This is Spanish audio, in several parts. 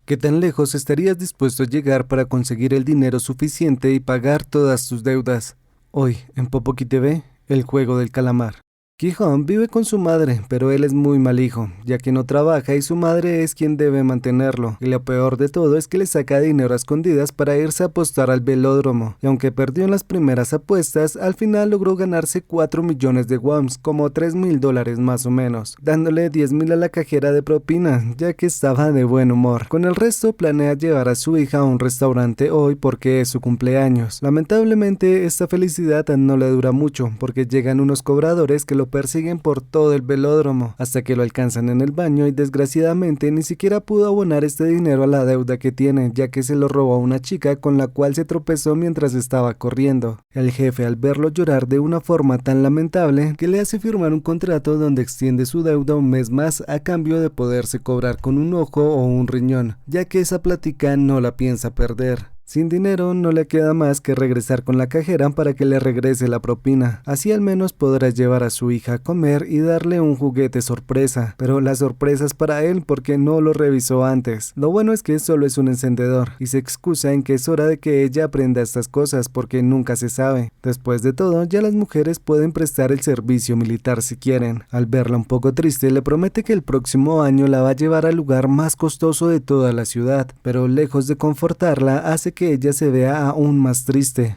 ¿Qué tan lejos estarías dispuesto a llegar para conseguir el dinero suficiente y pagar todas tus deudas? Hoy, en Popoki TV, el juego del calamar. Ki-hong vive con su madre, pero él es muy mal hijo, ya que no trabaja y su madre es quien debe mantenerlo. Y lo peor de todo es que le saca dinero a escondidas para irse a apostar al velódromo. Y aunque perdió en las primeras apuestas, al final logró ganarse 4 millones de woms, como $3,000 más o menos, dándole 10,000 a la cajera de propina, ya que estaba de buen humor. Con el resto planea llevar a su hija a un restaurante hoy porque es su cumpleaños. Lamentablemente esta felicidad no le dura mucho, porque llegan unos cobradores que lo persiguen por todo el velódromo, hasta que lo alcanzan en el baño y desgraciadamente ni siquiera pudo abonar este dinero a la deuda que tiene, ya que se lo robó a una chica con la cual se tropezó mientras estaba corriendo. El jefe, al verlo llorar de una forma tan lamentable, que le hace firmar un contrato donde extiende su deuda un mes más a cambio de poderse cobrar con un ojo o un riñón, ya que esa plática no la piensa perder. Sin dinero no le queda más que regresar con la cajera para que le regrese la propina. Así al menos podrá llevar a su hija a comer y darle un juguete sorpresa. Pero la sorpresa es para él porque no lo revisó antes. Lo bueno es que solo es un encendedor y se excusa en que es hora de que ella aprenda estas cosas porque nunca se sabe. Después de todo, ya las mujeres pueden prestar el servicio militar si quieren. Al verla un poco triste, le promete que el próximo año la va a llevar al lugar más costoso de toda la ciudad, pero lejos de confortarla, hace que ella se vea aún más triste.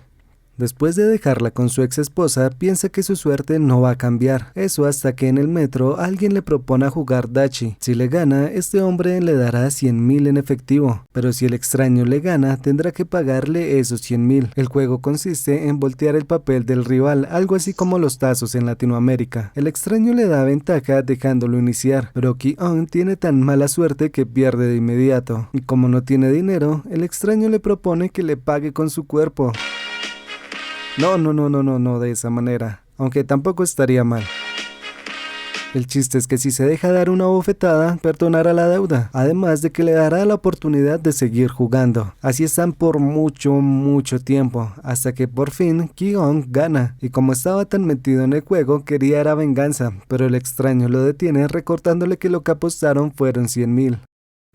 Después de dejarla con su ex esposa, piensa que su suerte no va a cambiar. Eso hasta que en el metro alguien le propone jugar dachi. Si le gana, este hombre le dará 100,000 en efectivo. Pero si el extraño le gana, tendrá que pagarle esos 100,000. El juego consiste en voltear el papel del rival, algo así como los tazos en Latinoamérica. El extraño le da ventaja dejándolo iniciar, pero Ki-hong tiene tan mala suerte que pierde de inmediato. Y como no tiene dinero, el extraño le propone que le pague con su cuerpo. No, de esa manera, aunque tampoco estaría mal. El chiste es que si se deja dar una bofetada, perdonará la deuda, además de que le dará la oportunidad de seguir jugando. Así están por mucho tiempo, hasta que por fin Ki-hong gana, y como estaba tan metido en el juego, quería la venganza, pero el extraño lo detiene recordándole que lo que apostaron fueron 100,000.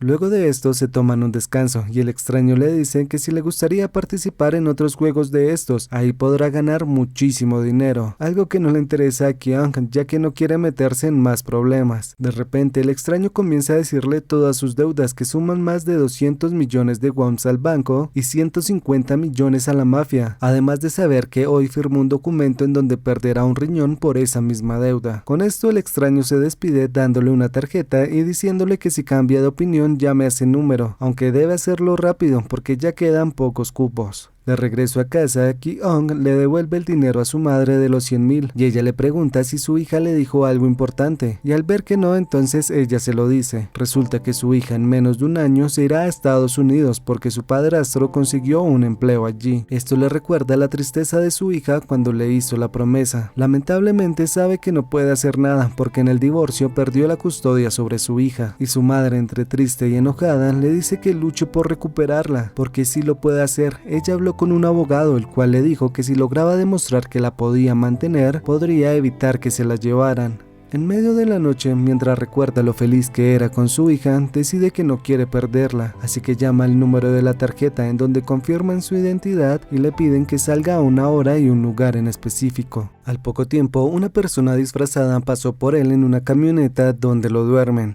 Luego de esto se toman un descanso y el extraño le dice que si le gustaría participar en otros juegos de estos, ahí podrá ganar muchísimo dinero, algo que no le interesa a Ki-hong ya que no quiere meterse en más problemas. De repente el extraño comienza a decirle todas sus deudas que suman más de 200 millones de woms al banco y 150 millones a la mafia, además de saber que hoy firmó un documento en donde perderá un riñón por esa misma deuda. Con esto el extraño se despide dándole una tarjeta y diciéndole que si cambia de opinión llame a ese número, aunque debe hacerlo rápido porque ya quedan pocos cupos. De regreso a casa, Ki-hong le devuelve el dinero a su madre de los 100,000 y ella le pregunta si su hija le dijo algo importante, y al ver que no, entonces ella se lo dice. Resulta que su hija en menos de un año se irá a Estados Unidos porque su padrastro consiguió un empleo allí. Esto le recuerda la tristeza de su hija cuando le hizo la promesa. Lamentablemente sabe que no puede hacer nada porque en el divorcio perdió la custodia sobre su hija, y su madre, entre triste y enojada, le dice que luche por recuperarla, porque sí lo puede hacer. Ella habló con un abogado, el cual le dijo que si lograba demostrar que la podía mantener, podría evitar que se la llevaran. En medio de la noche, mientras recuerda lo feliz que era con su hija, decide que no quiere perderla, así que llama al número de la tarjeta en donde confirman su identidad y le piden que salga a una hora y un lugar en específico. Al poco tiempo, una persona disfrazada pasó por él en una camioneta donde lo duermen.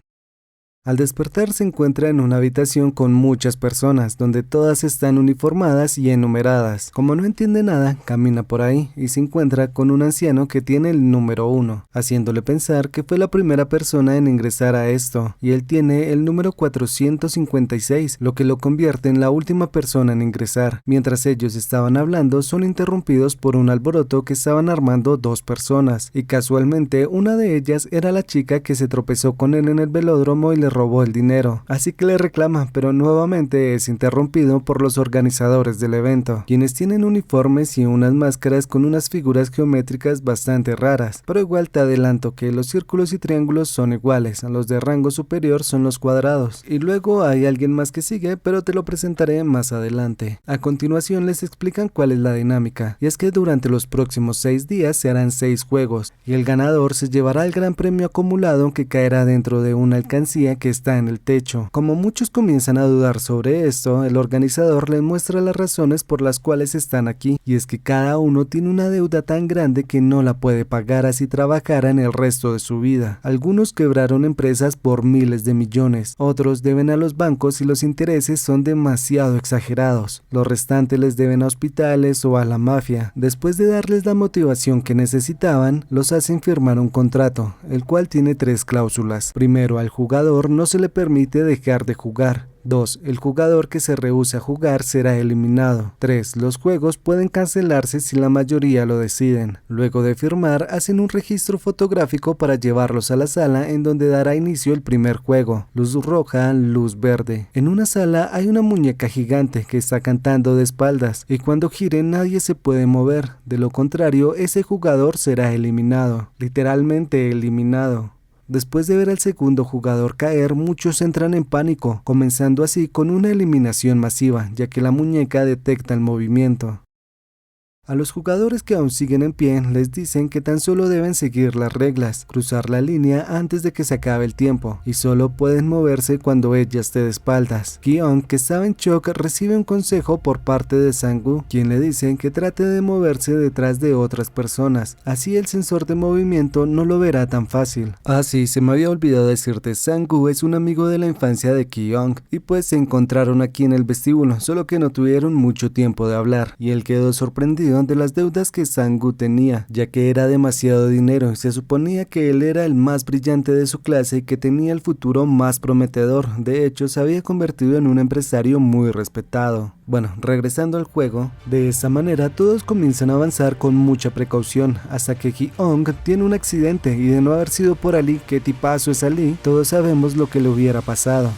Al despertar se encuentra en una habitación con muchas personas, donde todas están uniformadas y enumeradas. Como no entiende nada, camina por ahí y se encuentra con un anciano que tiene el número 1, haciéndole pensar que fue la primera persona en ingresar a esto, y él tiene el número 456, lo que lo convierte en la última persona en ingresar. Mientras ellos estaban hablando, son interrumpidos por un alboroto que estaban armando dos personas, y casualmente una de ellas era la chica que se tropezó con él en el velódromo y le robó el dinero, así que le reclama, pero nuevamente es interrumpido por los organizadores del evento, quienes tienen uniformes y unas máscaras con unas figuras geométricas bastante raras, pero igual te adelanto que los círculos y triángulos son iguales, los de rango superior son los cuadrados, y luego hay alguien más que sigue, pero te lo presentaré más adelante. A continuación les explican cuál es la dinámica, y es que durante los próximos 6 días se harán 6 juegos, y el ganador se llevará el gran premio acumulado que caerá dentro de una alcancía que que está en el techo. Como muchos comienzan a dudar sobre esto, el organizador les muestra las razones por las cuales están aquí, y es que cada uno tiene una deuda tan grande que no la puede pagar así trabajara en el resto de su vida. Algunos quebraron empresas por miles de millones, otros deben a los bancos y los intereses son demasiado exagerados. Los restantes les deben a hospitales o a la mafia. Después de darles la motivación que necesitaban, los hacen firmar un contrato, el cual tiene 3 cláusulas. Primero, al jugador no se le permite dejar de jugar. 2. El jugador que se rehúse a jugar será eliminado. 3. Los juegos pueden cancelarse si la mayoría lo deciden. Luego de firmar, hacen un registro fotográfico para llevarlos a la sala en donde dará inicio el primer juego. Luz roja, luz verde. En una sala hay una muñeca gigante que está cantando de espaldas y cuando gire nadie se puede mover. De lo contrario, ese jugador será eliminado. Literalmente eliminado. Después de ver al segundo jugador caer, muchos entran en pánico, comenzando así con una eliminación masiva, ya que la muñeca detecta el movimiento. A los jugadores que aún siguen en pie les dicen que tan solo deben seguir las reglas, cruzar la línea antes de que se acabe el tiempo, y solo pueden moverse cuando ella esté de espaldas. Ki-hong, que estaba en shock, recibe un consejo por parte de Sang-woo, quien le dice que trate de moverse detrás de otras personas, así el sensor de movimiento no lo verá tan fácil. Ah sí, se me había olvidado decirte, Sang-woo es un amigo de la infancia de Ki-hong, y pues se encontraron aquí en el vestíbulo, solo que no tuvieron mucho tiempo de hablar, y él quedó sorprendido de las deudas que Sang-woo tenía, ya que era demasiado dinero y se suponía que él era el más brillante de su clase y que tenía el futuro más prometedor. De hecho, se había convertido en un empresario muy respetado. Bueno, regresando al juego, de esta manera todos comienzan a avanzar con mucha precaución, hasta que Ki-hong tiene un accidente y de no haber sido por Ali, ¿qué tipazo es Ali? Todos sabemos lo que le hubiera pasado.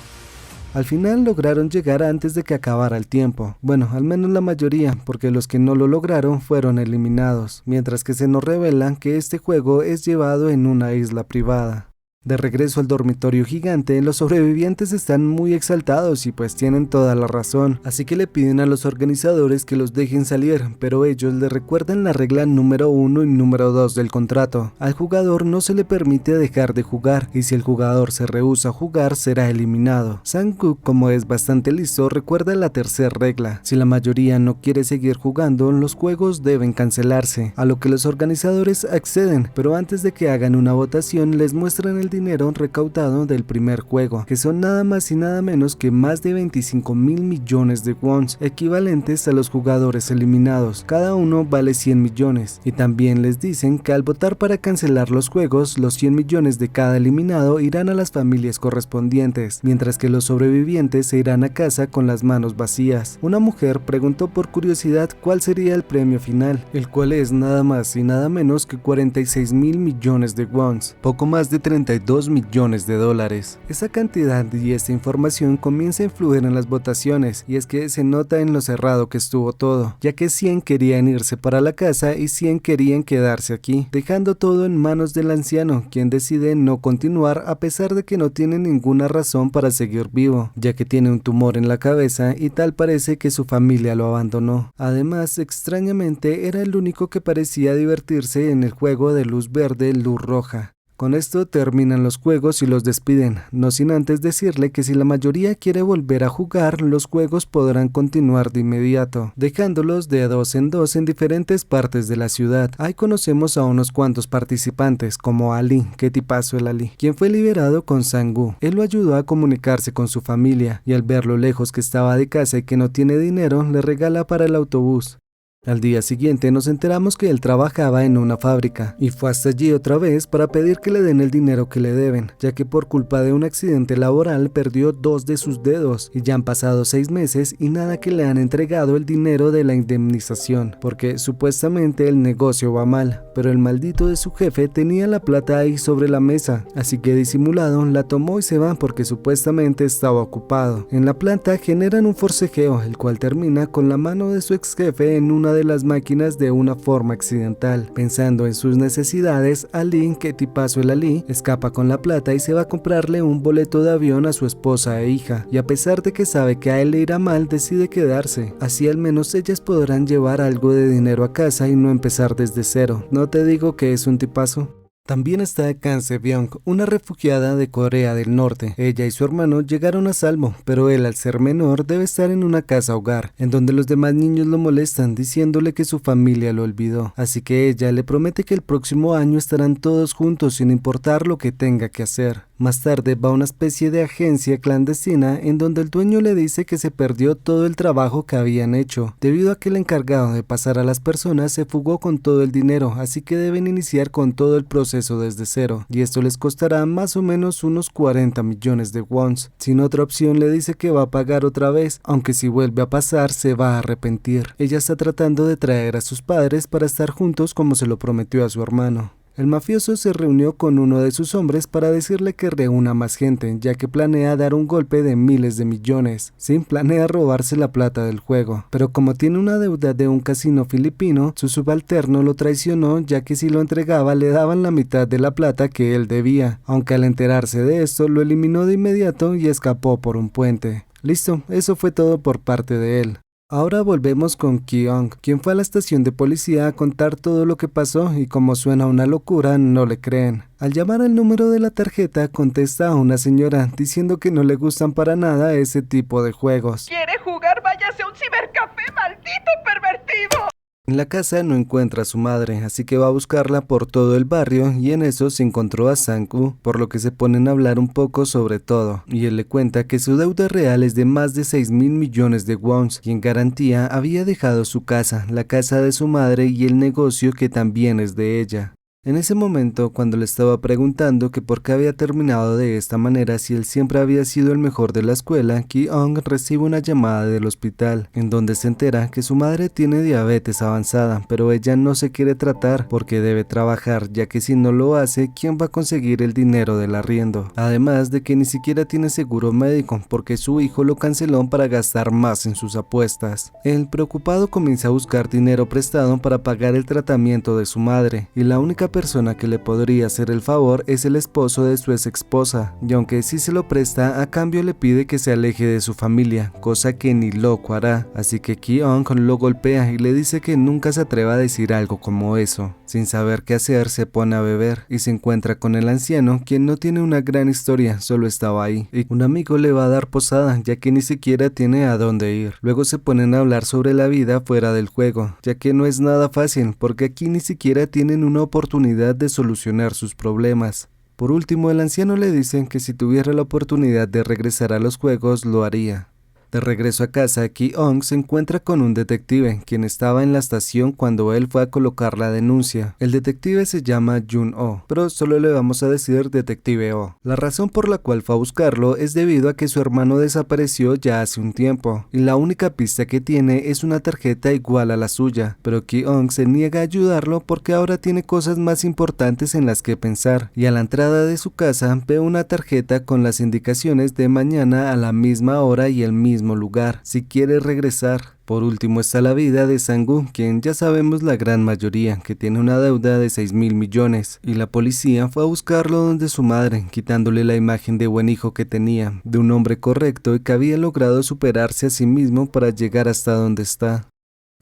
Al final lograron llegar antes de que acabara el tiempo. Bueno, al menos la mayoría, porque los que no lo lograron fueron eliminados, mientras que se nos revela que este juego es llevado en una isla privada. De regreso al dormitorio gigante, los sobrevivientes están muy exaltados y pues tienen toda la razón, así que le piden a los organizadores que los dejen salir, pero ellos le recuerdan la regla número 1 y número 2 del contrato. Al jugador no se le permite dejar de jugar, y si el jugador se rehúsa a jugar será eliminado. Sang-woo, como es bastante listo, recuerda la tercera regla: si la mayoría no quiere seguir jugando, los juegos deben cancelarse, a lo que los organizadores acceden, pero antes de que hagan una votación les muestran el dinero recaudado del primer juego, que son nada más y nada menos que más de 25.000 millones de wons, equivalentes a los jugadores eliminados. Cada uno vale 100 millones, y también les dicen que al votar para cancelar los juegos, los 100 millones de cada eliminado irán a las familias correspondientes, mientras que los sobrevivientes se irán a casa con las manos vacías. Una mujer preguntó por curiosidad cuál sería el premio final, el cual es nada más y nada menos que 46.000 millones de wons, poco más de 32 millones de dólares. Esa cantidad y esta información comienza a influir en las votaciones, y es que se nota en lo cerrado que estuvo todo, ya que 100 querían irse para la casa y 100 querían quedarse aquí, dejando todo en manos del anciano, quien decide no continuar a pesar de que no tiene ninguna razón para seguir vivo, ya que tiene un tumor en la cabeza y tal parece que su familia lo abandonó. Además, extrañamente era el único que parecía divertirse en el juego de luz verde, luz roja. Con esto terminan los juegos y los despiden, no sin antes decirle que si la mayoría quiere volver a jugar, los juegos podrán continuar de inmediato, dejándolos de 2 en 2 en diferentes partes de la ciudad. Ahí conocemos a unos cuantos participantes, como Ali, qué tipazo el Ali, quien fue liberado con Sang-woo. Él lo ayudó a comunicarse con su familia, y al ver lo lejos que estaba de casa y que no tiene dinero, le regala para el autobús. Al día siguiente nos enteramos que él trabajaba en una fábrica y fue hasta allí otra vez para pedir que le den el dinero que le deben, ya que por culpa de un accidente laboral perdió 2 de sus dedos y ya han pasado 6 meses y nada que le han entregado el dinero de la indemnización, porque supuestamente el negocio va mal, pero el maldito de su jefe tenía la plata ahí sobre la mesa, así que disimulado la tomó y se va porque supuestamente estaba ocupado. En la planta generan un forcejeo, el cual termina con la mano de su ex jefe en una de las máquinas de una forma accidental. Pensando en sus necesidades, Ali, que tipazo el Ali, escapa con la plata y se va a comprarle un boleto de avión a su esposa e hija, y a pesar de que sabe que a él le irá mal, decide quedarse. Así al menos ellas podrán llevar algo de dinero a casa y no empezar desde cero. ¿No te digo que es un tipazo? También está Kang Se-byung, una refugiada de Corea del Norte. Ella y su hermano llegaron a salvo, pero él, al ser menor, debe estar en una casa hogar, en donde los demás niños lo molestan diciéndole que su familia lo olvidó. Así que ella le promete que el próximo año estarán todos juntos sin importar lo que tenga que hacer. Más tarde va a una especie de agencia clandestina en donde el dueño le dice que se perdió todo el trabajo que habían hecho, debido a que el encargado de pasar a las personas se fugó con todo el dinero, así que deben iniciar con todo el proceso desde cero, y esto les costará más o menos unos 40 millones de wons. Sin otra opción le dice que va a pagar otra vez, aunque si vuelve a pasar se va a arrepentir. Ella está tratando de traer a sus padres para estar juntos como se lo prometió a su hermano. El mafioso se reunió con uno de sus hombres para decirle que reúna más gente, ya que planea dar un golpe de miles de millones. Sim planea robarse la plata del juego, pero como tiene una deuda de un casino filipino, su subalterno lo traicionó, ya que si lo entregaba le daban la mitad de la plata que él debía, aunque al enterarse de esto lo eliminó de inmediato y escapó por un puente. Listo, eso fue todo por parte de él. Ahora volvemos con Ki-ong, quien fue a la estación de policía a contar todo lo que pasó y como suena una locura, no le creen. Al llamar al número de la tarjeta, contesta a una señora diciendo que no le gustan para nada ese tipo de juegos. ¿Quiere jugar? Váyase a un cibercafé, maldito pervertido. En la casa no encuentra a su madre, así que va a buscarla por todo el barrio y en eso se encontró a Sang-woo, por lo que se ponen a hablar un poco sobre todo, y él le cuenta que su deuda real es de más de 6.000 millones de wons y en garantía había dejado su casa, la casa de su madre y el negocio que también es de ella. En ese momento, cuando le estaba preguntando que por qué había terminado de esta manera si él siempre había sido el mejor de la escuela, Ki-ong recibe una llamada del hospital, en donde se entera que su madre tiene diabetes avanzada, pero ella no se quiere tratar porque debe trabajar, ya que si no lo hace, ¿quién va a conseguir el dinero del arriendo? Además de que ni siquiera tiene seguro médico, porque su hijo lo canceló para gastar más en sus apuestas. El preocupado comienza a buscar dinero prestado para pagar el tratamiento de su madre, y la única persona que le podría hacer el favor es el esposo de su ex esposa, y aunque sí se lo presta, a cambio le pide que se aleje de su familia, cosa que ni loco hará, así que Ki-ong lo golpea y le dice que nunca se atreva a decir algo como eso. Sin saber qué hacer, se pone a beber y se encuentra con el anciano, quien no tiene una gran historia, solo estaba ahí, y un amigo le va a dar posada, ya que ni siquiera tiene a dónde ir. Luego se ponen a hablar sobre la vida fuera del juego, ya que no es nada fácil, porque aquí ni siquiera tienen una oportunidad de solucionar sus problemas. Por último, el anciano le dice que si tuviera la oportunidad de regresar a los juegos, lo haría. De regreso a casa, Ki-ong se encuentra con un detective, quien estaba en la estación cuando él fue a colocar la denuncia. El detective se llama Jun-oh, pero solo le vamos a decir Detective Oh. La razón por la cual fue a buscarlo es debido a que su hermano desapareció ya hace un tiempo, y la única pista que tiene es una tarjeta igual a la suya, pero Ki-ong se niega a ayudarlo porque ahora tiene cosas más importantes en las que pensar, y a la entrada de su casa ve una tarjeta con las indicaciones de mañana a la misma hora y el mismo lugar, si quiere regresar. Por último está la vida de Sang-woo, quien ya sabemos la gran mayoría, que tiene una deuda de 6.000 millones, y la policía fue a buscarlo donde su madre, quitándole la imagen de buen hijo que tenía, de un hombre correcto y que había logrado superarse a sí mismo para llegar hasta donde está.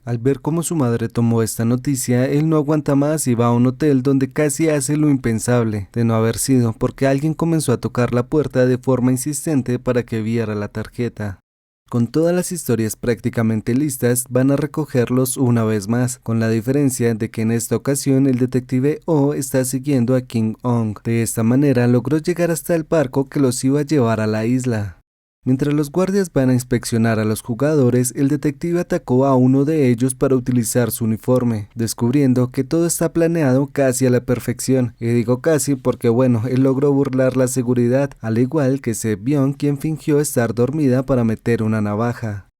Al ver cómo su madre tomó esta noticia, él no aguanta más y va a un hotel donde casi hace lo impensable, de no haber sido porque alguien comenzó a tocar la puerta de forma insistente para que viera la tarjeta. Con todas las historias prácticamente listas, van a recogerlos una vez más, con la diferencia de que en esta ocasión el detective Oh está siguiendo a Ki-ong. De esta manera logró llegar hasta el barco que los iba a llevar a la isla. Mientras los guardias van a inspeccionar a los jugadores, el detective atacó a uno de ellos para utilizar su uniforme, descubriendo que todo está planeado casi a la perfección. Y digo casi porque bueno, él logró burlar la seguridad, al igual que Se-byung, quien fingió estar dormida para meter una navaja.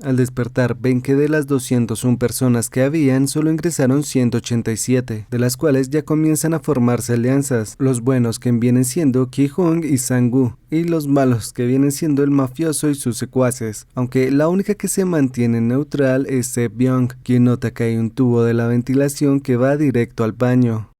Al despertar ven que de las 201 personas que habían, solo ingresaron 187, de las cuales ya comienzan a formarse alianzas, los buenos que vienen siendo Ki-hong y Sang-woo, y los malos que vienen siendo el mafioso y sus secuaces, aunque la única que se mantiene neutral es Se-byung, quien nota que hay un tubo de la ventilación que va directo al baño.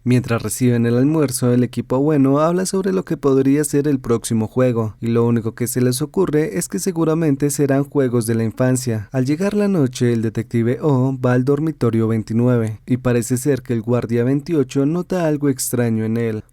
Mientras reciben el almuerzo, el equipo bueno habla sobre lo que podría ser el próximo juego, y lo único que se les ocurre es que seguramente serán juegos de la infancia. Al llegar la noche, el detective O va al dormitorio 29, y parece ser que el guardia 28 nota algo extraño en él.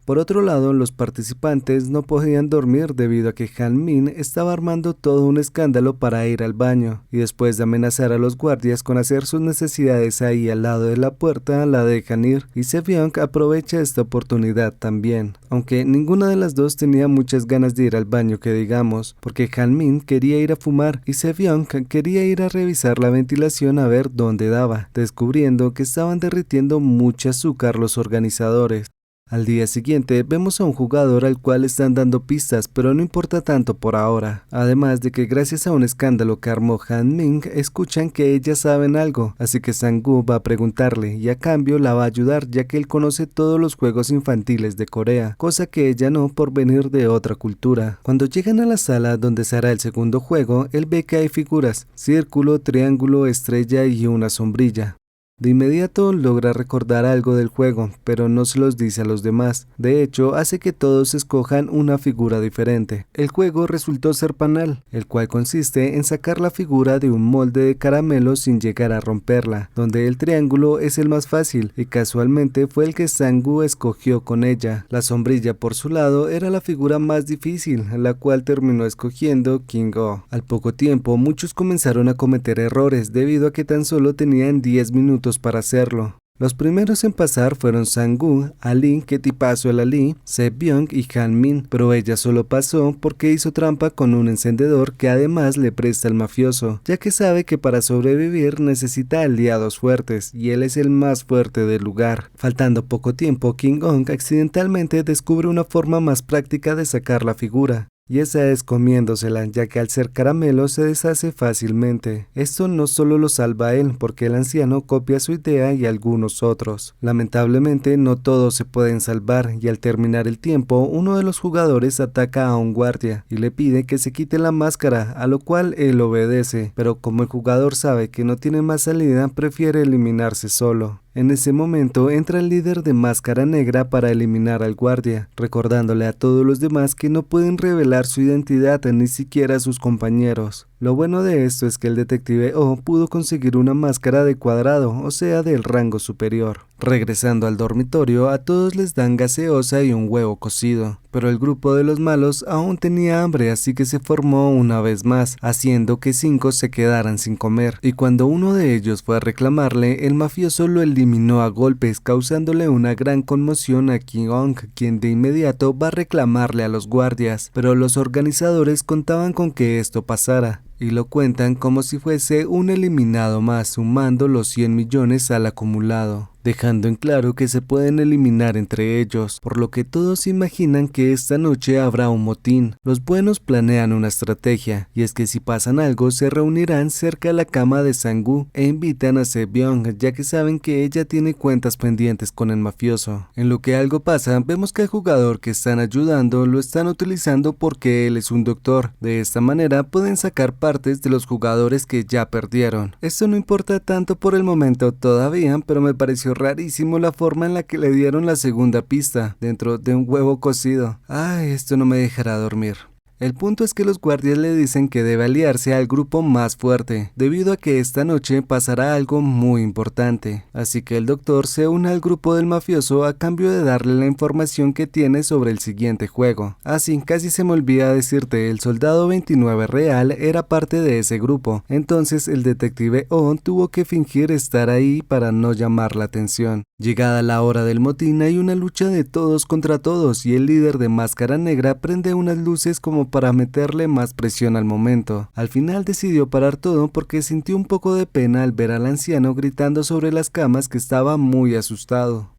Por otro lado, los participantes no podían dormir debido a que Han Min estaba armando todo un escándalo para ir al baño, y después de amenazar a los guardias con hacer sus necesidades ahí al lado de la puerta, la dejan ir, y Se-byung aprovecha esta oportunidad también, aunque ninguna de las dos tenía muchas ganas de ir al baño que digamos, porque Han Min quería ir a fumar y Se-byung quería ir a revisar la ventilación a ver dónde daba, descubriendo que estaban derritiendo mucho azúcar los organizadores. Al día siguiente vemos a un jugador al cual están dando pistas, pero no importa tanto por ahora. Además de que gracias a un escándalo que armó Han Min, escuchan que ellas saben algo, así que Sang-woo va a preguntarle y a cambio la va a ayudar ya que él conoce todos los juegos infantiles de Corea, cosa que ella no por venir de otra cultura. Cuando llegan a la sala donde se hará el segundo juego, él ve que hay figuras, círculo, triángulo, estrella y una sombrilla. De inmediato logra recordar algo del juego, pero no se los dice a los demás. De hecho, hace que todos escojan una figura diferente. El juego resultó ser Panal, el cual consiste en sacar la figura de un molde de caramelo sin llegar a romperla, donde el triángulo es el más fácil, y casualmente fue el que Sang-woo escogió con ella. La sombrilla, por su lado, era la figura más difícil, la cual terminó escogiendo King-oh. Al poco tiempo, muchos comenzaron a cometer errores, debido a que tan solo tenían 10 minutos para hacerlo. Los primeros en pasar fueron Sang-woo, Ali, que tipazo el Ali, Se-byung y Han Min, pero ella solo pasó porque hizo trampa con un encendedor que además le presta al mafioso, ya que sabe que para sobrevivir necesita aliados fuertes, y él es el más fuerte del lugar. Faltando poco tiempo, King-ong accidentalmente descubre una forma más práctica de sacar la figura. Y esa es comiéndosela, ya que al ser caramelo se deshace fácilmente. Esto no solo lo salva a él, porque el anciano copia su idea y algunos otros. Lamentablemente no todos se pueden salvar, y al terminar el tiempo, uno de los jugadores ataca a un guardia y le pide que se quite la máscara, a lo cual él obedece, pero como el jugador sabe que no tiene más salida, prefiere eliminarse solo. En ese momento entra el líder de Máscara Negra para eliminar al guardia, recordándole a todos los demás que no pueden revelar su identidad ni siquiera a sus compañeros. Lo bueno de esto es que el detective O pudo conseguir una máscara de cuadrado, o sea del rango superior. Regresando al dormitorio, a todos les dan gaseosa y un huevo cocido, pero el grupo de los malos aún tenía hambre, así que se formó una vez más, haciendo que 5 se quedaran sin comer, y cuando uno de ellos fue a reclamarle, el mafioso lo eliminó a golpes, causándole una gran conmoción a King-ong, quien de inmediato va a reclamarle a los guardias, pero los organizadores contaban con que esto pasara, y lo cuentan como si fuese un eliminado más, sumando los 100 millones al acumulado, dejando en claro que se pueden eliminar entre ellos, por lo que todos imaginan que esta noche habrá un motín. Los buenos planean una estrategia, y es que si pasan algo se reunirán cerca de la cama de Sang-woo e invitan a Se-byung, ya que saben que ella tiene cuentas pendientes con el mafioso. En lo que algo pasa, vemos que el jugador que están ayudando lo están utilizando porque él es un doctor. De esta manera pueden sacar partes de los jugadores que ya perdieron. Esto no importa tanto por el momento todavía, pero me pareció rarísimo la forma en la que le dieron la segunda pista, dentro de un huevo cocido. Ay, esto no me dejará dormir. El punto es que los guardias le dicen que debe aliarse al grupo más fuerte, debido a que esta noche pasará algo muy importante. Así que el doctor se une al grupo del mafioso a cambio de darle la información que tiene sobre el siguiente juego. Así, casi se me olvida decirte, el soldado 29 real era parte de ese grupo, entonces el detective O tuvo que fingir estar ahí para no llamar la atención. Llegada la hora del motín, hay una lucha de todos contra todos y el líder de Máscara Negra prende unas luces como para meterle más presión al momento. Al final decidió parar todo porque sintió un poco de pena al ver al anciano gritando sobre las camas, que estaba muy asustado.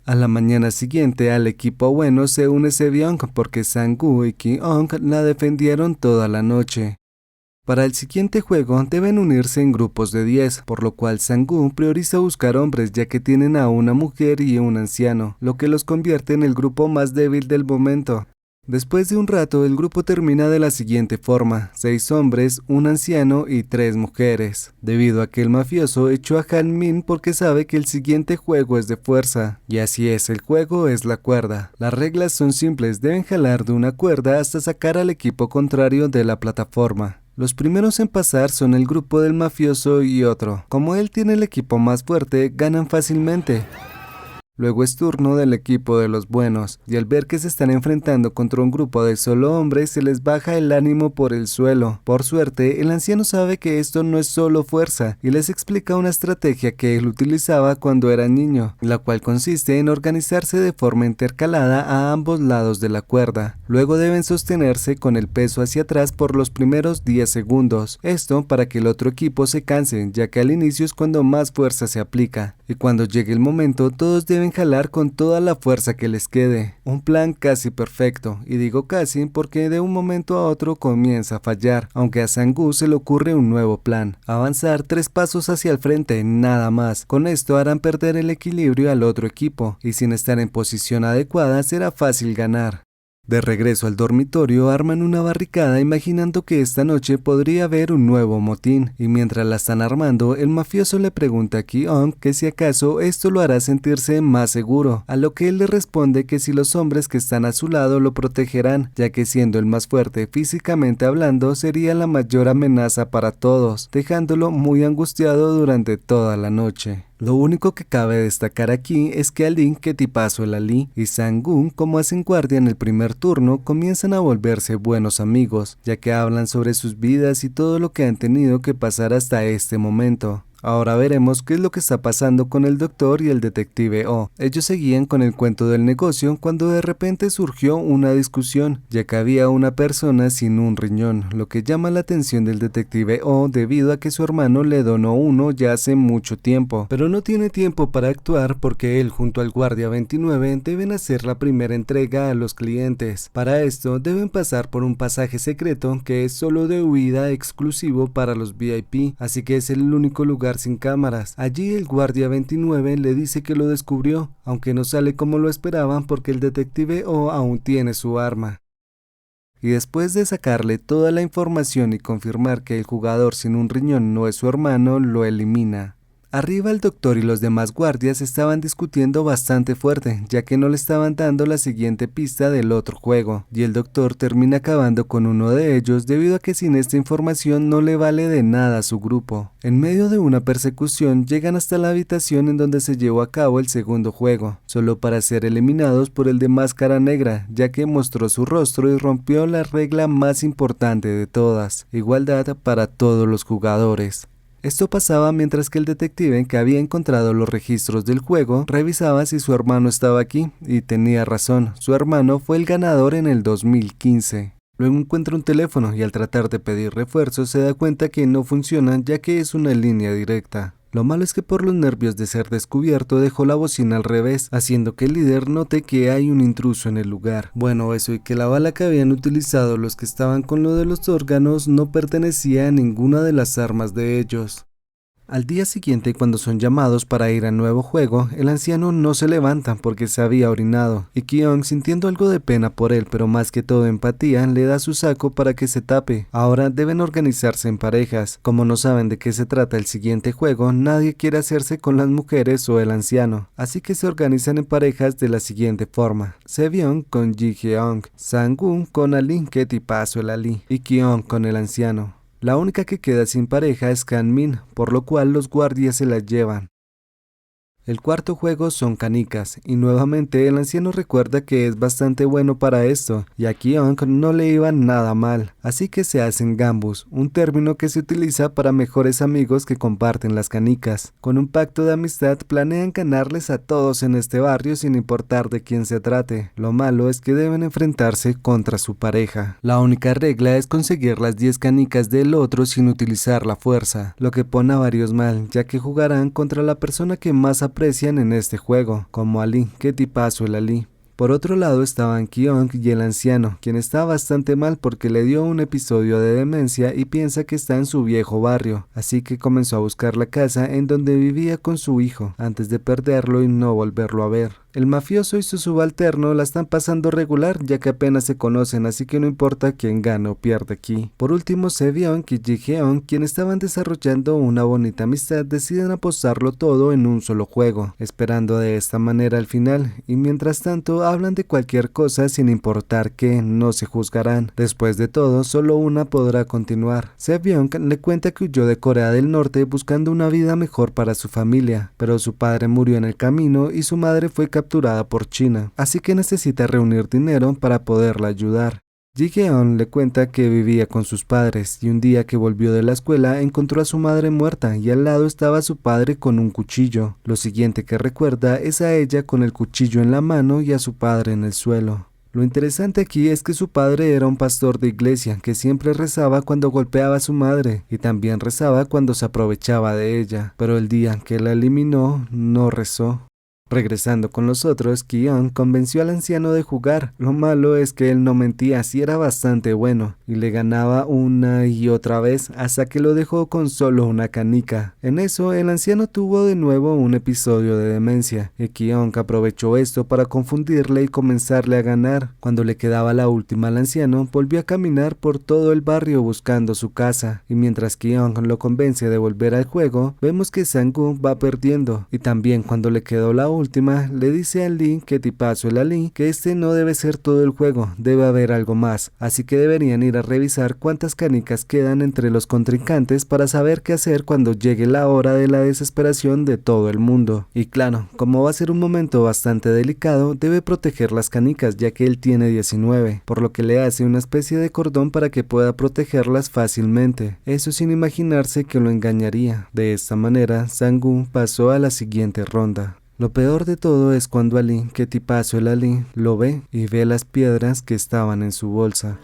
A la mañana siguiente al equipo bueno se une Se-byung porque Sang-woo y King-ong la defendieron toda la noche. Para el siguiente juego deben unirse en grupos de 10, por lo cual Sang-woo prioriza buscar hombres ya que tienen a una mujer y un anciano, lo que los convierte en el grupo más débil del momento. Después de un rato, el grupo termina de la siguiente forma: 6 hombres, un anciano y 3 mujeres, debido a que el mafioso echó a Han Min porque sabe que el siguiente juego es de fuerza. Y así es, el juego es la cuerda. Las reglas son simples, deben jalar de una cuerda hasta sacar al equipo contrario de la plataforma. Los primeros en pasar son el grupo del mafioso y otro. Como él tiene el equipo más fuerte, ganan fácilmente. Luego es turno del equipo de los buenos, y al ver que se están enfrentando contra un grupo de solo hombres, se les baja el ánimo por el suelo. Por suerte, el anciano sabe que esto no es solo fuerza, y les explica una estrategia que él utilizaba cuando era niño, la cual consiste en organizarse de forma intercalada a ambos lados de la cuerda. Luego deben sostenerse con el peso hacia atrás por los primeros 10 segundos, esto para que el otro equipo se canse, ya que al inicio es cuando más fuerza se aplica, y cuando llegue el momento todos deben jalar con toda la fuerza que les quede. Un plan casi perfecto, y digo casi porque de un momento a otro comienza a fallar, aunque a Sang-woo se le ocurre un nuevo plan: avanzar 3 pasos hacia el frente, nada más. Con esto harán perder el equilibrio al otro equipo, y sin estar en posición adecuada será fácil ganar. De regreso al dormitorio, arman una barricada imaginando que esta noche podría haber un nuevo motín, y mientras la están armando, el mafioso le pregunta a Ki-ong que si acaso esto lo hará sentirse más seguro, a lo que él le responde que si los hombres que están a su lado lo protegerán, ya que siendo el más fuerte físicamente hablando, sería la mayor amenaza para todos, dejándolo muy angustiado durante toda la noche. Lo único que cabe destacar aquí es que Ali, que tipazo el Ali, y Sang-woo, como hacen guardia en el primer turno, comienzan a volverse buenos amigos, ya que hablan sobre sus vidas y todo lo que han tenido que pasar hasta este momento. Ahora veremos qué es lo que está pasando con el doctor y el detective O. Ellos seguían con el cuento del negocio cuando de repente surgió una discusión, ya que había una persona sin un riñón, lo que llama la atención del detective O debido a que su hermano le donó uno ya hace mucho tiempo, pero no tiene tiempo para actuar porque él junto al guardia 29 deben hacer la primera entrega a los clientes. Para esto deben pasar por un pasaje secreto que es solo de huida exclusivo para los VIP, así que es el único lugar sin cámaras. Allí el guardia 29 le dice que lo descubrió, aunque no sale como lo esperaban porque el detective O aún tiene su arma. Y después de sacarle toda la información y confirmar que el jugador sin un riñón no es su hermano, lo elimina. Arriba el doctor y los demás guardias estaban discutiendo bastante fuerte, ya que no le estaban dando la siguiente pista del otro juego, y el doctor termina acabando con uno de ellos debido a que sin esta información no le vale de nada a su grupo. En medio de una persecución llegan hasta la habitación en donde se llevó a cabo el segundo juego, solo para ser eliminados por el de máscara negra, ya que mostró su rostro y rompió la regla más importante de todas: igualdad para todos los jugadores. Esto pasaba mientras que el detective, que había encontrado los registros del juego, revisaba si su hermano estaba aquí, y tenía razón, su hermano fue el ganador en el 2015. Luego encuentra un teléfono y al tratar de pedir refuerzos se da cuenta que no funciona ya que es una línea directa. Lo malo es que por los nervios de ser descubierto dejó la bocina al revés, haciendo que el líder note que hay un intruso en el lugar. Bueno, eso y que la bala que habían utilizado los que estaban con lo de los órganos no pertenecía a ninguna de las armas de ellos. Al día siguiente, cuando son llamados para ir al nuevo juego, el anciano no se levanta porque se había orinado, y Ki-ong, sintiendo algo de pena por él, pero más que todo empatía, le da su saco para que se tape. Ahora deben organizarse en parejas. Como no saben de qué se trata el siguiente juego, nadie quiere hacerse con las mujeres o el anciano, así que se organizan en parejas de la siguiente forma: Sebyong con Ji-hyeong, Sang-woo con Ali, que tipazo el Ali, y Ki-ong con el anciano. La única que queda sin pareja es Han-min, por lo cual los guardias se la llevan. El cuarto juego son canicas, y nuevamente el anciano recuerda que es bastante bueno para esto, y a Ki-ong no le iba nada mal, así que se hacen gambus, un término que se utiliza para mejores amigos que comparten las canicas. Con un pacto de amistad planean ganarles a todos en este barrio sin importar de quién se trate. Lo malo es que deben enfrentarse contra su pareja. La única regla es conseguir las 10 canicas del otro sin utilizar la fuerza, lo que pone a varios mal, ya que jugarán contra la persona que más aprecian en este juego, como Ali, que tipazo el Ali. Por otro lado estaban Ki-ong y el anciano, quien está bastante mal porque le dio un episodio de demencia y piensa que está en su viejo barrio, así que comenzó a buscar la casa en donde vivía con su hijo, antes de perderlo y no volverlo a ver. El mafioso y su subalterno la están pasando regular, ya que apenas se conocen, así que no importa quién gana o pierde aquí. Por último, Sebyong y Ji-Heon, quienes estaban desarrollando una bonita amistad, deciden apostarlo todo en un solo juego, esperando de esta manera al final, y mientras tanto hablan de cualquier cosa sin importar que no se juzgarán. Después de todo, solo una podrá continuar. Sebyong le cuenta que huyó de Corea del Norte buscando una vida mejor para su familia, pero su padre murió en el camino y su madre fue capturada por China, así que necesita reunir dinero para poderla ayudar. Ji-Heon le cuenta que vivía con sus padres y un día que volvió de la escuela encontró a su madre muerta y al lado estaba su padre con un cuchillo. Lo siguiente que recuerda es a ella con el cuchillo en la mano y a su padre en el suelo. Lo interesante aquí es que su padre era un pastor de iglesia que siempre rezaba cuando golpeaba a su madre y también rezaba cuando se aprovechaba de ella, pero el día que la eliminó no rezó. Regresando con los otros, Ki-Eun convenció al anciano de jugar. Lo malo es que él no mentía, sí era bastante bueno, y le ganaba una y otra vez hasta que lo dejó con solo una canica. En eso, el anciano tuvo de nuevo un episodio de demencia, y Ki-Eun aprovechó esto para confundirle y comenzarle a ganar. Cuando le quedaba la última al anciano, volvió a caminar por todo el barrio buscando su casa, y mientras Ki-Eun lo convence de volver al juego, vemos que Sang-woo va perdiendo, y también cuando le quedó la última, le dice a Lee, que tipazo el Ali, que este no debe ser todo el juego, debe haber algo más, así que deberían ir a revisar cuántas canicas quedan entre los contrincantes para saber qué hacer cuando llegue la hora de la desesperación de todo el mundo. Y claro, como va a ser un momento bastante delicado, debe proteger las canicas ya que él tiene 19, por lo que le hace una especie de cordón para que pueda protegerlas fácilmente, eso sin imaginarse que lo engañaría. De esta manera, Sang-woo pasó a la siguiente ronda. Lo peor de todo es cuando Ali, que tipazo el Ali, lo ve y ve las piedras que estaban en su bolsa.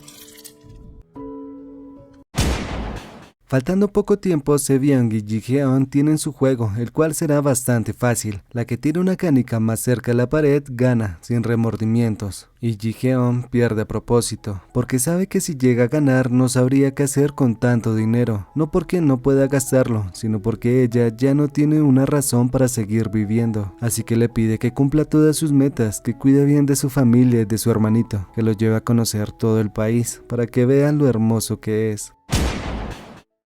Faltando poco tiempo, Sebyong y Ji-Heon tienen su juego, el cual será bastante fácil. La que tire una canica más cerca de la pared gana, sin remordimientos. Y Ji-Heon pierde a propósito, porque sabe que si llega a ganar no sabría qué hacer con tanto dinero. No porque no pueda gastarlo, sino porque ella ya no tiene una razón para seguir viviendo. Así que le pide que cumpla todas sus metas, que cuide bien de su familia y de su hermanito, que lo lleve a conocer todo el país, para que vean lo hermoso que es.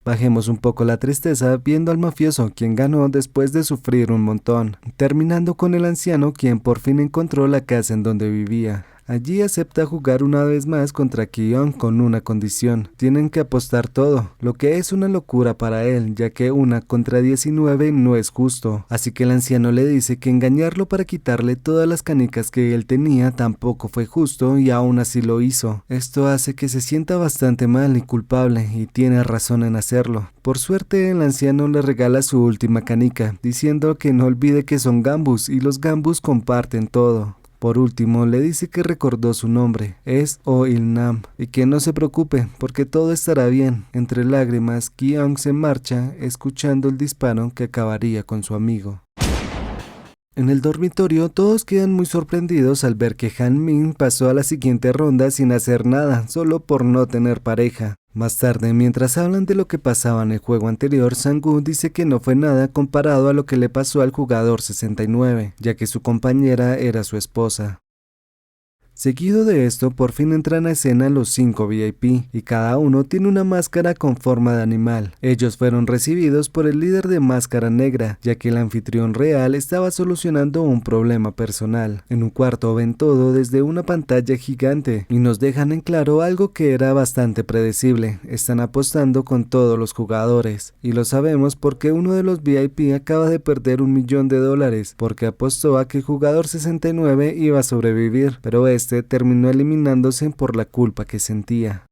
Bajemos un poco la tristeza viendo al mafioso, quien ganó después de sufrir un montón, terminando con el anciano, quien por fin encontró la casa en donde vivía. Allí acepta jugar una vez más contra Ki-Eun con una condición: tienen que apostar todo, lo que es una locura para él, ya que 1 contra 19 no es justo, así que el anciano le dice que engañarlo para quitarle todas las canicas que él tenía tampoco fue justo y aún así lo hizo. Esto hace que se sienta bastante mal y culpable, y tiene razón en hacerlo. Por suerte, el anciano le regala su última canica, diciendo que no olvide que son gambus y los gambus comparten todo. Por último, le dice que recordó su nombre, es Oh Il-nam, y que no se preocupe, porque todo estará bien. Entre lágrimas, Ki-Eun se marcha, escuchando el disparo que acabaría con su amigo. En el dormitorio, todos quedan muy sorprendidos al ver que Han-min pasó a la siguiente ronda sin hacer nada, solo por no tener pareja. Más tarde, mientras hablan de lo que pasaba en el juego anterior, Sang-woo dice que no fue nada comparado a lo que le pasó al jugador 69, ya que su compañera era su esposa. Seguido de esto, por fin entran a escena los 5 VIP, y cada uno tiene una máscara con forma de animal. Ellos fueron recibidos por el líder de Máscara Negra, ya que el anfitrión real estaba solucionando un problema personal. En un cuarto ven todo desde una pantalla gigante, y nos dejan en claro algo que era bastante predecible: están apostando con todos los jugadores, y lo sabemos porque uno de los VIP acaba de perder $1 millón, porque apostó a que el jugador 69 iba a sobrevivir, pero terminó eliminándose por la culpa que sentía.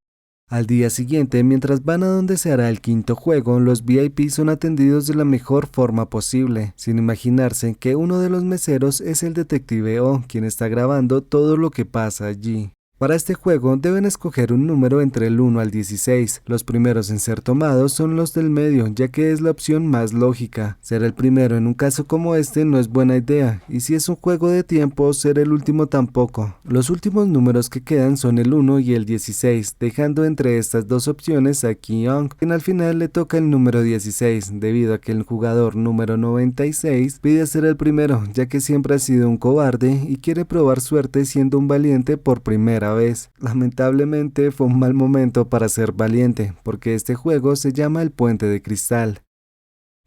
Al día siguiente, mientras van a donde se hará el quinto juego, los VIP son atendidos de la mejor forma posible, sin imaginarse que uno de los meseros es el detective Oh, quien está grabando todo lo que pasa allí. Para este juego deben escoger un número entre el 1 al 16. Los primeros en ser tomados son los del medio, ya que es la opción más lógica. Ser el primero en un caso como este no es buena idea, y si es un juego de tiempo, ser el último tampoco. Los últimos números que quedan son el 1 y el 16, dejando entre estas dos opciones a Ki-Young, quien al final le toca el número 16, debido a que el jugador número 96 pide ser el primero, ya que siempre ha sido un cobarde y quiere probar suerte siendo un valiente por primera vez. Lamentablemente fue un mal momento para ser valiente, porque este juego se llama el Puente de Cristal.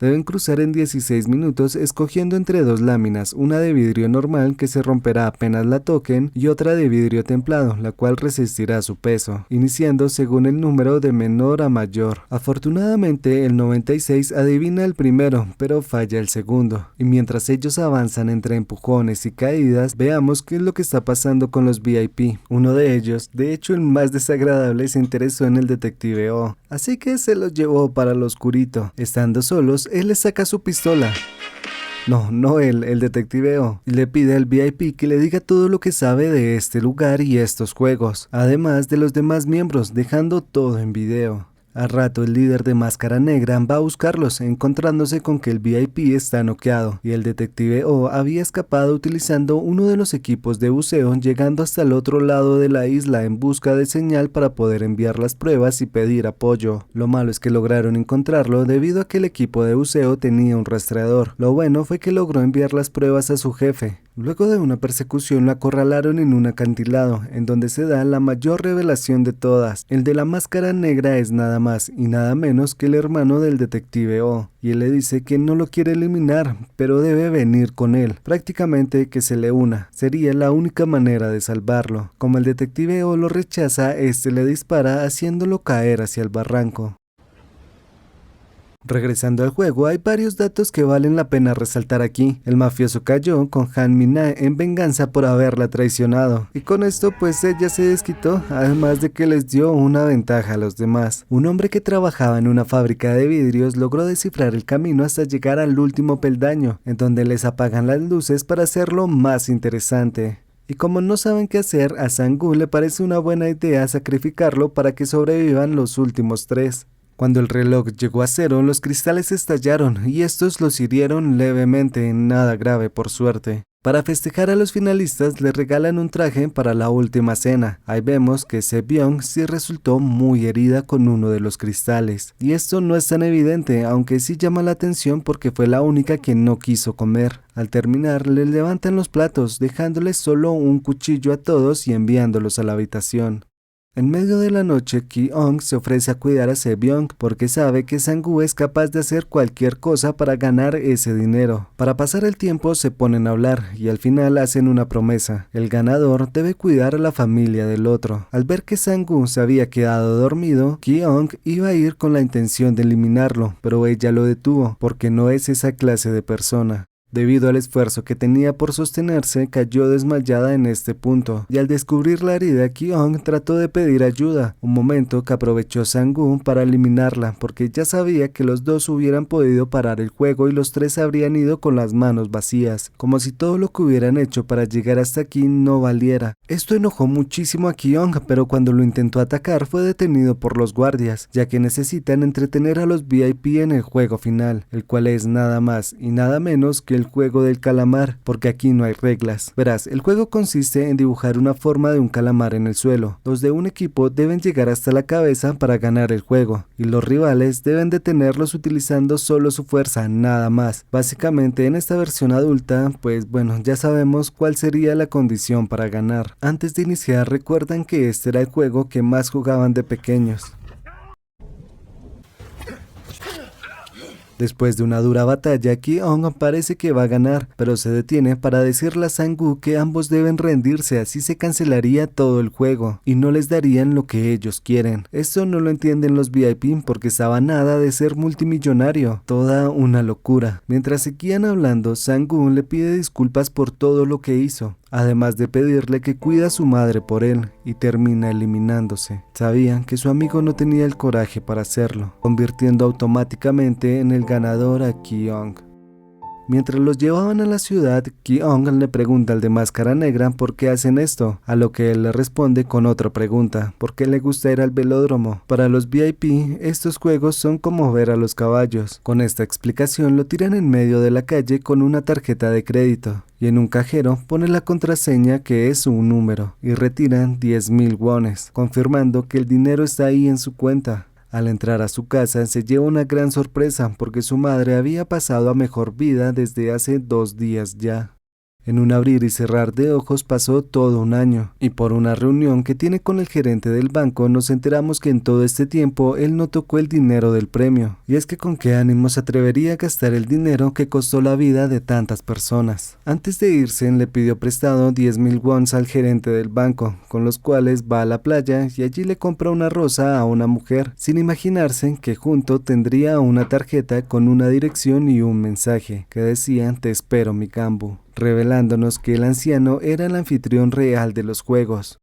Deben cruzar en 16 minutos escogiendo entre dos láminas, una de vidrio normal que se romperá apenas la toquen y otra de vidrio templado, la cual resistirá su peso, iniciando según el número de menor a mayor. Afortunadamente el 96 adivina el primero, pero falla el segundo, y mientras ellos avanzan entre empujones y caídas, veamos qué es lo que está pasando con los VIP. Uno de ellos, de hecho el más desagradable, se interesó en el detective O, así que se los llevó para lo oscurito. Estando solos, él le saca su pistola. No él, el detective O, y le pide al VIP que le diga todo lo que sabe de este lugar y estos juegos, además de los demás miembros, dejando todo en video. Al rato el líder de Máscara Negra va a buscarlos, encontrándose con que el VIP está noqueado, y el detective O había escapado utilizando uno de los equipos de buceo, llegando hasta el otro lado de la isla en busca de señal para poder enviar las pruebas y pedir apoyo. Lo malo es que lograron encontrarlo debido a que el equipo de buceo tenía un rastreador. Lo bueno fue que logró enviar las pruebas a su jefe. Luego de una persecución lo acorralaron en un acantilado, en donde se da la mayor revelación de todas. El de la Máscara Negra es nada más y nada menos que el hermano del detective O, y él le dice que no lo quiere eliminar, pero debe venir con él, prácticamente que se le una. Sería la única manera de salvarlo. Como el detective O lo rechaza, este le dispara haciéndolo caer hacia el barranco. Regresando al juego, hay varios datos que valen la pena resaltar aquí. El mafioso cayó con Han Min-na en venganza por haberla traicionado, y con esto pues ella se desquitó, además de que les dio una ventaja a los demás. Un hombre que trabajaba en una fábrica de vidrios logró descifrar el camino hasta llegar al último peldaño, en donde les apagan las luces para hacerlo más interesante. Y como no saben qué hacer, a Sang-woo le parece una buena idea sacrificarlo para que sobrevivan los últimos tres. Cuando el reloj llegó a cero, los cristales estallaron y estos los hirieron levemente, nada grave por suerte. Para festejar a los finalistas le regalan un traje para la última cena. Ahí vemos que Se-byung sí resultó muy herida con uno de los cristales. Y esto no es tan evidente, aunque sí llama la atención porque fue la única que no quiso comer. Al terminar, les levantan los platos, dejándoles solo un cuchillo a todos y enviándolos a la habitación. En medio de la noche, Ki-Young se ofrece a cuidar a Se-byung porque sabe que Sang-woo es capaz de hacer cualquier cosa para ganar ese dinero. Para pasar el tiempo se ponen a hablar y al final hacen una promesa. El ganador debe cuidar a la familia del otro. Al ver que Sang-woo se había quedado dormido, Ki-Young iba a ir con la intención de eliminarlo, pero ella lo detuvo porque no es esa clase de persona. Debido al esfuerzo que tenía por sostenerse, cayó desmayada en este punto, y al descubrir la herida, Ki-Young trató de pedir ayuda, un momento que aprovechó Sang-woo para eliminarla, porque ya sabía que los dos hubieran podido parar el juego y los tres habrían ido con las manos vacías, como si todo lo que hubieran hecho para llegar hasta aquí no valiera. Esto enojó muchísimo a Ki-Young, pero cuando lo intentó atacar fue detenido por los guardias, ya que necesitan entretener a los VIP en el juego final, el cual es nada más y nada menos que el juego del calamar, porque aquí no hay reglas. Verás, el juego consiste en dibujar una forma de un calamar en el suelo. Los de un equipo deben llegar hasta la cabeza para ganar el juego, y los rivales deben detenerlos utilizando solo su fuerza, nada más. Básicamente en esta versión adulta, pues bueno, ya sabemos cuál sería la condición para ganar. Antes de iniciar, recuerdan que este era el juego que más jugaban de pequeños. Después de una dura batalla, Ki-Young parece que va a ganar, pero se detiene para decirle a Sang-woo que ambos deben rendirse, así se cancelaría todo el juego, y no les darían lo que ellos quieren. Esto no lo entienden los VIP porque estaba nada de ser multimillonario, toda una locura. Mientras seguían hablando, Sang-woo le pide disculpas por todo lo que hizo, además de pedirle que cuida a su madre por él, y termina eliminándose. Sabían que su amigo no tenía el coraje para hacerlo, convirtiendo automáticamente en el ganador a Ki-Young. Mientras los llevaban a la ciudad, Ki-ong le pregunta al de máscara negra por qué hacen esto, a lo que él le responde con otra pregunta, ¿por qué le gusta ir al velódromo? Para los VIP, estos juegos son como ver a los caballos. Con esta explicación lo tiran en medio de la calle con una tarjeta de crédito, y en un cajero pone la contraseña que es un número, y retiran 10.000 wones, confirmando que el dinero está ahí en su cuenta. Al entrar a su casa se lleva una gran sorpresa porque su madre había pasado a mejor vida desde hace 2 días ya. En un abrir y cerrar de ojos pasó todo un año, y por una reunión que tiene con el gerente del banco nos enteramos que en todo este tiempo él no tocó el dinero del premio. Y es que con qué ánimo se atrevería a gastar el dinero que costó la vida de tantas personas. Antes de irse le pidió prestado 10.000 wons al gerente del banco, con los cuales va a la playa y allí le compra una rosa a una mujer, sin imaginarse que junto tendría una tarjeta con una dirección y un mensaje, que decía "Te espero mi cambu", revelándonos que el anciano era el anfitrión real de los juegos.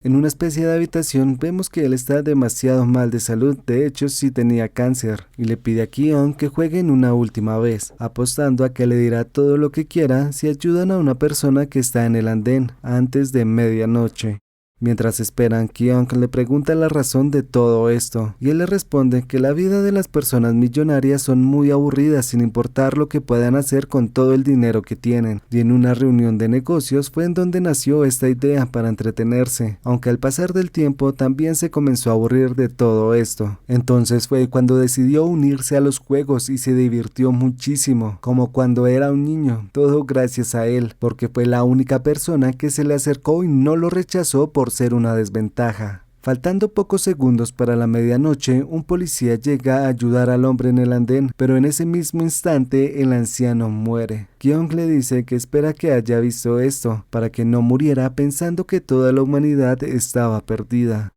En una especie de habitación vemos que él está demasiado mal de salud, de hecho sí tenía cáncer, y le pide a Ki-ong que jueguen una última vez, apostando a que le dirá todo lo que quiera si ayudan a una persona que está en el andén antes de medianoche. Mientras esperan, Ki-ong le pregunta la razón de todo esto, y él le responde que la vida de las personas millonarias son muy aburridas sin importar lo que puedan hacer con todo el dinero que tienen, y en una reunión de negocios fue en donde nació esta idea para entretenerse, aunque al pasar del tiempo también se comenzó a aburrir de todo esto. Entonces fue cuando decidió unirse a los juegos y se divirtió muchísimo, como cuando era un niño, todo gracias a él, porque fue la única persona que se le acercó y no lo rechazó por ser una desventaja. Faltando pocos segundos para la medianoche, un policía llega a ayudar al hombre en el andén, pero en ese mismo instante el anciano muere. Ki-ong le dice que espera que haya visto esto, para que no muriera pensando que toda la humanidad estaba perdida.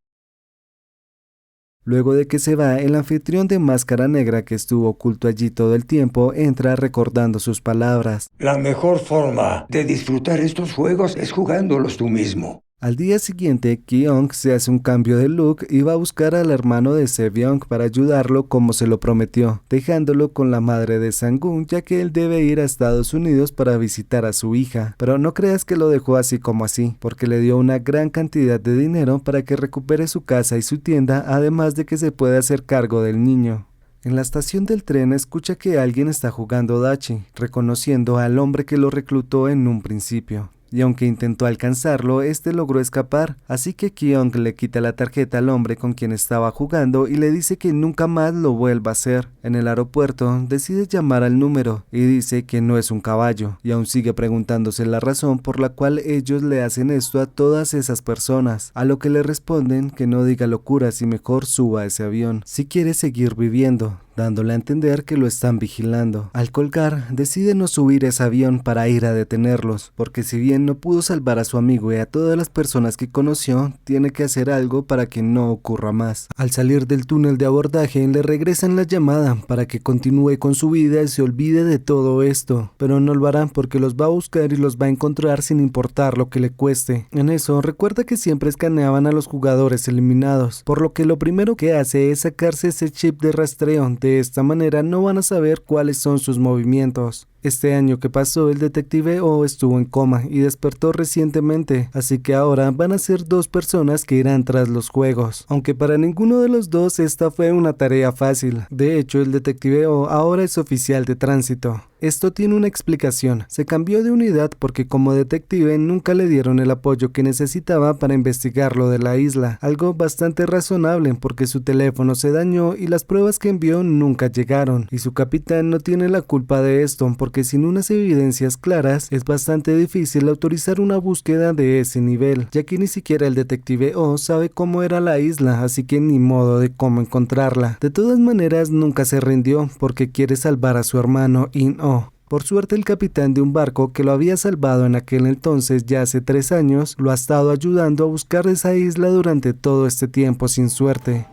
Luego de que se va, el anfitrión de máscara negra que estuvo oculto allí todo el tiempo entra recordando sus palabras. La mejor forma de disfrutar estos juegos es jugándolos tú mismo. Al día siguiente, Ki-ong se hace un cambio de look y va a buscar al hermano de Se-byung para ayudarlo como se lo prometió, dejándolo con la madre de Sang-gun ya que él debe ir a Estados Unidos para visitar a su hija. Pero no creas que lo dejó así como así, porque le dio una gran cantidad de dinero para que recupere su casa y su tienda, además de que se puede hacer cargo del niño. En la estación del tren escucha que alguien está jugando dachi, reconociendo al hombre que lo reclutó en un principio. Y aunque intentó alcanzarlo, este logró escapar, así que Ki-ong le quita la tarjeta al hombre con quien estaba jugando y le dice que nunca más lo vuelva a hacer. En el aeropuerto, decide llamar al número y dice que no es un caballo, y aún sigue preguntándose la razón por la cual ellos le hacen esto a todas esas personas, a lo que le responden que no diga locuras y mejor suba a ese avión, si quiere seguir viviendo, dándole a entender que lo están vigilando. Al colgar, decide no subir ese avión para ir a detenerlos, porque si bien no pudo salvar a su amigo y a todas las personas que conoció, tiene que hacer algo para que no ocurra más. Al salir del túnel de abordaje, le regresan la llamada para que continúe con su vida y se olvide de todo esto, pero no lo harán porque los va a buscar y los va a encontrar sin importar lo que le cueste. En eso, recuerda que siempre escaneaban a los jugadores eliminados, por lo que lo primero que hace es sacarse ese chip de rastreo. De esta manera no van a saber cuáles son sus movimientos. Este año que pasó, el detective O estuvo en coma y despertó recientemente, así que ahora van a ser 2 personas que irán tras los juegos, aunque para ninguno de los dos esta fue una tarea fácil. De hecho, el detective O ahora es oficial de tránsito. Esto tiene una explicación. Se cambió de unidad porque como detective nunca le dieron el apoyo que necesitaba para investigar lo de la isla, algo bastante razonable porque su teléfono se dañó y las pruebas que envió nunca llegaron, y su capitán no tiene la culpa de esto porque sin unas evidencias claras es bastante difícil autorizar una búsqueda de ese nivel, ya que ni siquiera el detective O sabe cómo era la isla, así que ni modo de cómo encontrarla. De todas maneras nunca se rindió porque quiere salvar a su hermano In-oh. Por suerte, el capitán de un barco que lo había salvado en aquel entonces ya hace 3 años, lo ha estado ayudando a buscar esa isla durante todo este tiempo sin suerte.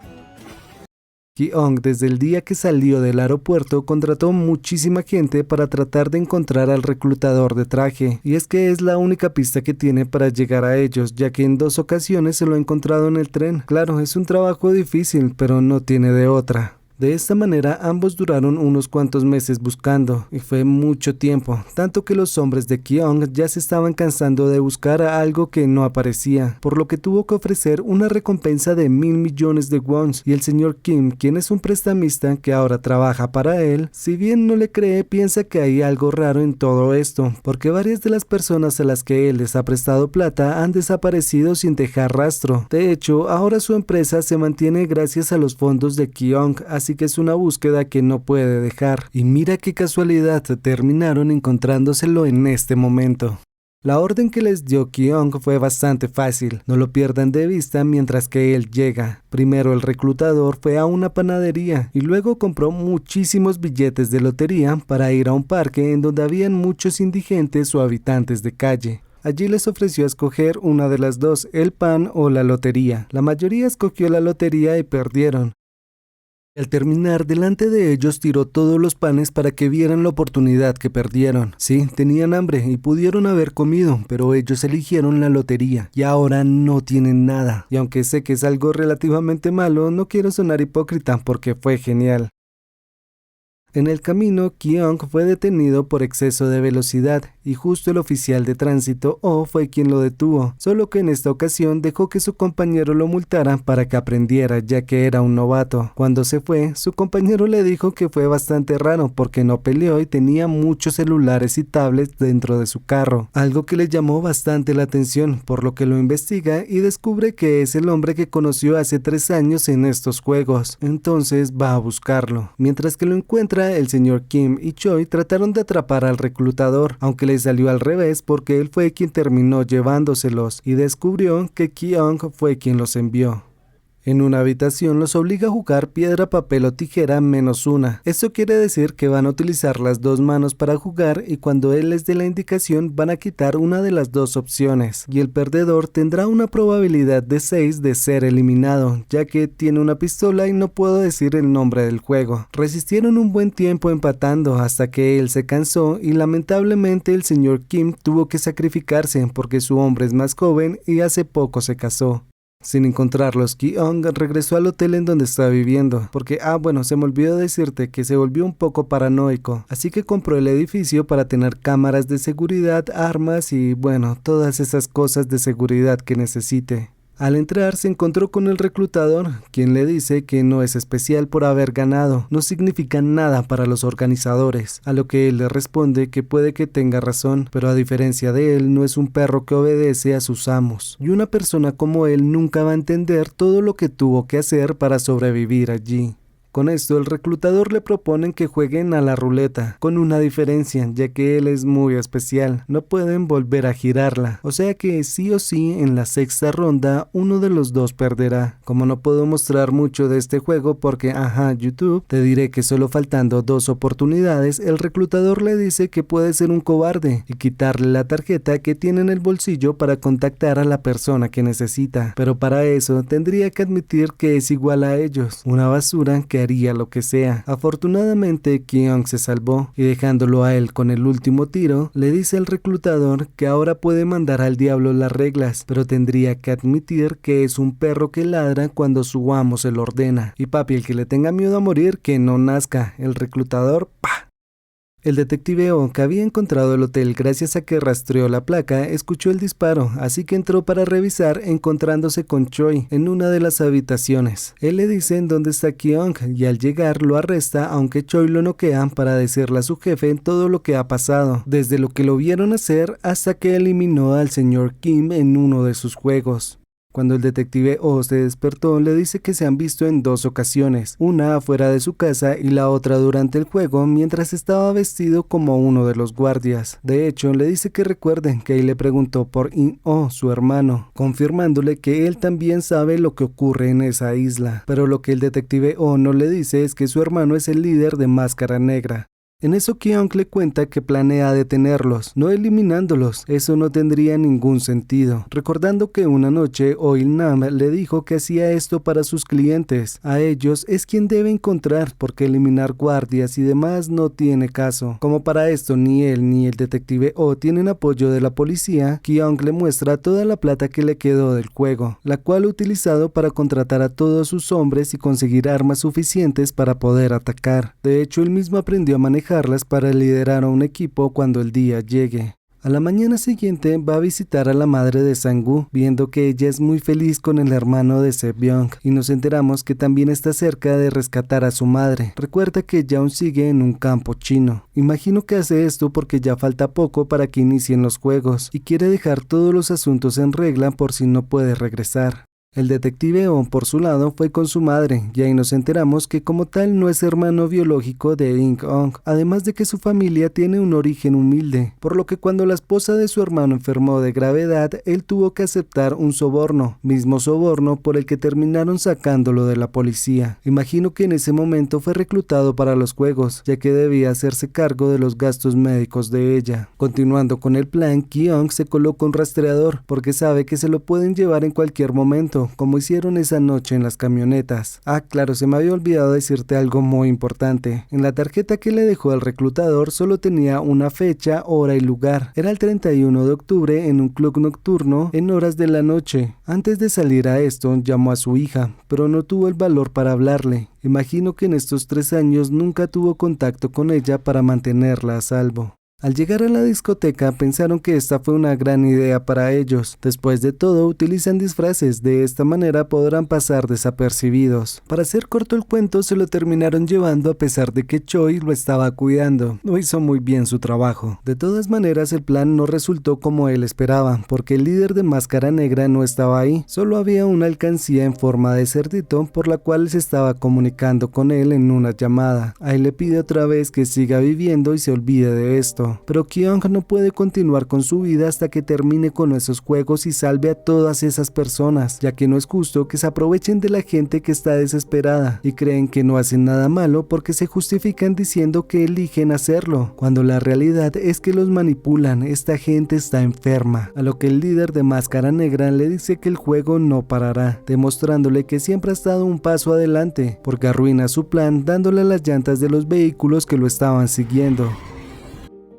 Ki-ong desde el día que salió del aeropuerto contrató muchísima gente para tratar de encontrar al reclutador de traje, y es que es la única pista que tiene para llegar a ellos, ya que en 2 ocasiones se lo ha encontrado en el tren. Claro, es un trabajo difícil, pero no tiene de otra. De esta manera ambos duraron unos cuantos meses buscando, y fue mucho tiempo, tanto que los hombres de Kyung ya se estaban cansando de buscar a algo que no aparecía, por lo que tuvo que ofrecer una recompensa de 1.000 millones de wons, y el señor Kim, quien es un prestamista que ahora trabaja para él, si bien no le cree, piensa que hay algo raro en todo esto, porque varias de las personas a las que él les ha prestado plata han desaparecido sin dejar rastro. De hecho, ahora su empresa se mantiene gracias a los fondos de Kyung, así que es una búsqueda que no puede dejar. Y mira qué casualidad, terminaron encontrándoselo en este momento. La orden que les dio Kyung fue bastante fácil, no lo pierdan de vista mientras que él llega. Primero el reclutador fue a una panadería y luego compró muchísimos billetes de lotería para ir a un parque en donde habían muchos indigentes o habitantes de calle. Allí les ofreció escoger una de las dos, el pan o la lotería. La mayoría escogió la lotería y perdieron. Al terminar, delante de ellos tiró todos los panes para que vieran la oportunidad que perdieron. Sí, tenían hambre y pudieron haber comido, pero ellos eligieron la lotería y ahora no tienen nada. Y aunque sé que es algo relativamente malo, no quiero sonar hipócrita porque fue genial. En el camino, Kyung fue detenido por exceso de velocidad y justo el oficial de tránsito Oh fue quien lo detuvo, solo que en esta ocasión dejó que su compañero lo multara para que aprendiera, ya que era un novato. Cuando se fue, su compañero le dijo que fue bastante raro porque no peleó y tenía muchos celulares y tablets dentro de su carro, algo que le llamó bastante la atención, por lo que lo investiga y descubre que es el hombre que conoció hace 3 años en estos juegos. Entonces va a buscarlo. Mientras que lo encuentra, el señor Kim y Choi trataron de atrapar al reclutador, aunque le salió al revés porque él fue quien terminó llevándoselos y descubrió que Kyung fue quien los envió. En una habitación los obliga a jugar piedra, papel o tijera menos una. Esto quiere decir que van a utilizar las 2 manos para jugar y cuando él les dé la indicación van a quitar una de las 2 opciones y el perdedor tendrá una probabilidad de 6 de ser eliminado, ya que tiene una pistola y no puedo decir el nombre del juego. Resistieron un buen tiempo empatando hasta que él se cansó y lamentablemente el señor Kim tuvo que sacrificarse porque su hombre es más joven y hace poco se casó. Sin encontrarlos, Kyung regresó al hotel en donde estaba viviendo, porque, se me olvidó decirte que se volvió un poco paranoico, así que compró el edificio para tener cámaras de seguridad, armas y, todas esas cosas de seguridad que necesite. Al entrar se encontró con el reclutador, quien le dice que no es especial por haber ganado, no significa nada para los organizadores, a lo que él le responde que puede que tenga razón, pero a diferencia de él no es un perro que obedece a sus amos, y una persona como él nunca va a entender todo lo que tuvo que hacer para sobrevivir allí. Con esto, el reclutador le proponen que jueguen a la ruleta, con una diferencia, ya que él es muy especial, no pueden volver a girarla, o sea que sí o sí en la 6ª ronda uno de los 2 perderá. Como no puedo mostrar mucho de este juego porque YouTube, te diré que solo faltando 2 oportunidades, el reclutador le dice que puede ser un cobarde y quitarle la tarjeta que tiene en el bolsillo para contactar a la persona que necesita, pero para eso tendría que admitir que es igual a ellos, una basura que haría lo que sea. Afortunadamente Kyung se salvó y dejándolo a él con el último tiro, le dice al reclutador que ahora puede mandar al diablo las reglas, pero tendría que admitir que es un perro que ladra cuando su amo se lo ordena. Y papi, el que le tenga miedo a morir, que no nazca. El reclutador, ¡pah! El detective O, que había encontrado el hotel gracias a que rastreó la placa, escuchó el disparo, así que entró para revisar encontrándose con Choi en una de las habitaciones. Él le dice en dónde está Kyung y al llegar lo arresta, aunque Choi lo noquea para decirle a su jefe todo lo que ha pasado, desde lo que lo vieron hacer hasta que eliminó al señor Kim en uno de sus juegos. Cuando el detective O se despertó, le dice que se han visto en 2 ocasiones, una afuera de su casa y la otra durante el juego mientras estaba vestido como uno de los guardias. De hecho, le dice que recuerden que él le preguntó por In-Oh, su hermano, confirmándole que él también sabe lo que ocurre en esa isla. Pero lo que el detective O no le dice es que su hermano es el líder de Máscara Negra. En eso Kyung le cuenta que planea detenerlos, no eliminándolos, eso no tendría ningún sentido, recordando que una noche Il-nam le dijo que hacía esto para sus clientes, a ellos es quien debe encontrar porque eliminar guardias y demás no tiene caso. Como para esto ni él ni el detective O tienen apoyo de la policía, Kyung le muestra toda la plata que le quedó del juego, la cual ha utilizado para contratar a todos sus hombres y conseguir armas suficientes para poder atacar. De hecho, él mismo aprendió a manejarlas para liderar a un equipo cuando el día llegue. A la mañana siguiente va a visitar a la madre de Sang-woo, viendo que ella es muy feliz con el hermano de Se-byung, y nos enteramos que también está cerca de rescatar a su madre. Recuerda que ella aún sigue en un campo chino. Imagino que hace esto porque ya falta poco para que inicien los juegos, y quiere dejar todos los asuntos en regla por si no puede regresar. El detective On por su lado fue con su madre y ahí nos enteramos que como tal no es hermano biológico de In-ong, además de que su familia tiene un origen humilde, por lo que cuando la esposa de su hermano enfermó de gravedad, él tuvo que aceptar un soborno, mismo soborno por el que terminaron sacándolo de la policía. Imagino que en ese momento fue reclutado para los juegos, ya que debía hacerse cargo de los gastos médicos de ella. Continuando con el plan, Kyung se coloca un rastreador porque sabe que se lo pueden llevar en cualquier momento, como hicieron esa noche en las camionetas. Ah, claro, se me había olvidado decirte algo muy importante. En la tarjeta que le dejó el reclutador solo tenía una fecha, hora y lugar. Era el 31 de octubre en un club nocturno en horas de la noche. Antes de salir a esto, llamó a su hija, pero no tuvo el valor para hablarle. Imagino que en estos 3 años nunca tuvo contacto con ella para mantenerla a salvo. Al llegar a la discoteca pensaron que esta fue una gran idea para ellos. Después de todo utilizan disfraces, de esta manera podrán pasar desapercibidos. Para hacer corto el cuento se lo terminaron llevando a pesar de que Choi lo estaba cuidando. No hizo muy bien su trabajo. De todas maneras el plan no resultó como él esperaba, porque el líder de Máscara Negra no estaba ahí. Solo había una alcancía en forma de cerdito por la cual se estaba comunicando con él en una llamada. Ahí le pide otra vez que siga viviendo y se olvide de esto. Pero Kyung no puede continuar con su vida hasta que termine con esos juegos y salve a todas esas personas, ya que no es justo que se aprovechen de la gente que está desesperada y creen que no hacen nada malo porque se justifican diciendo que eligen hacerlo, cuando la realidad es que los manipulan. Esta gente está enferma, a lo que el líder de Máscara Negra le dice que el juego no parará, demostrándole que siempre ha estado un paso adelante, porque arruina su plan dándole las llantas de los vehículos que lo estaban siguiendo.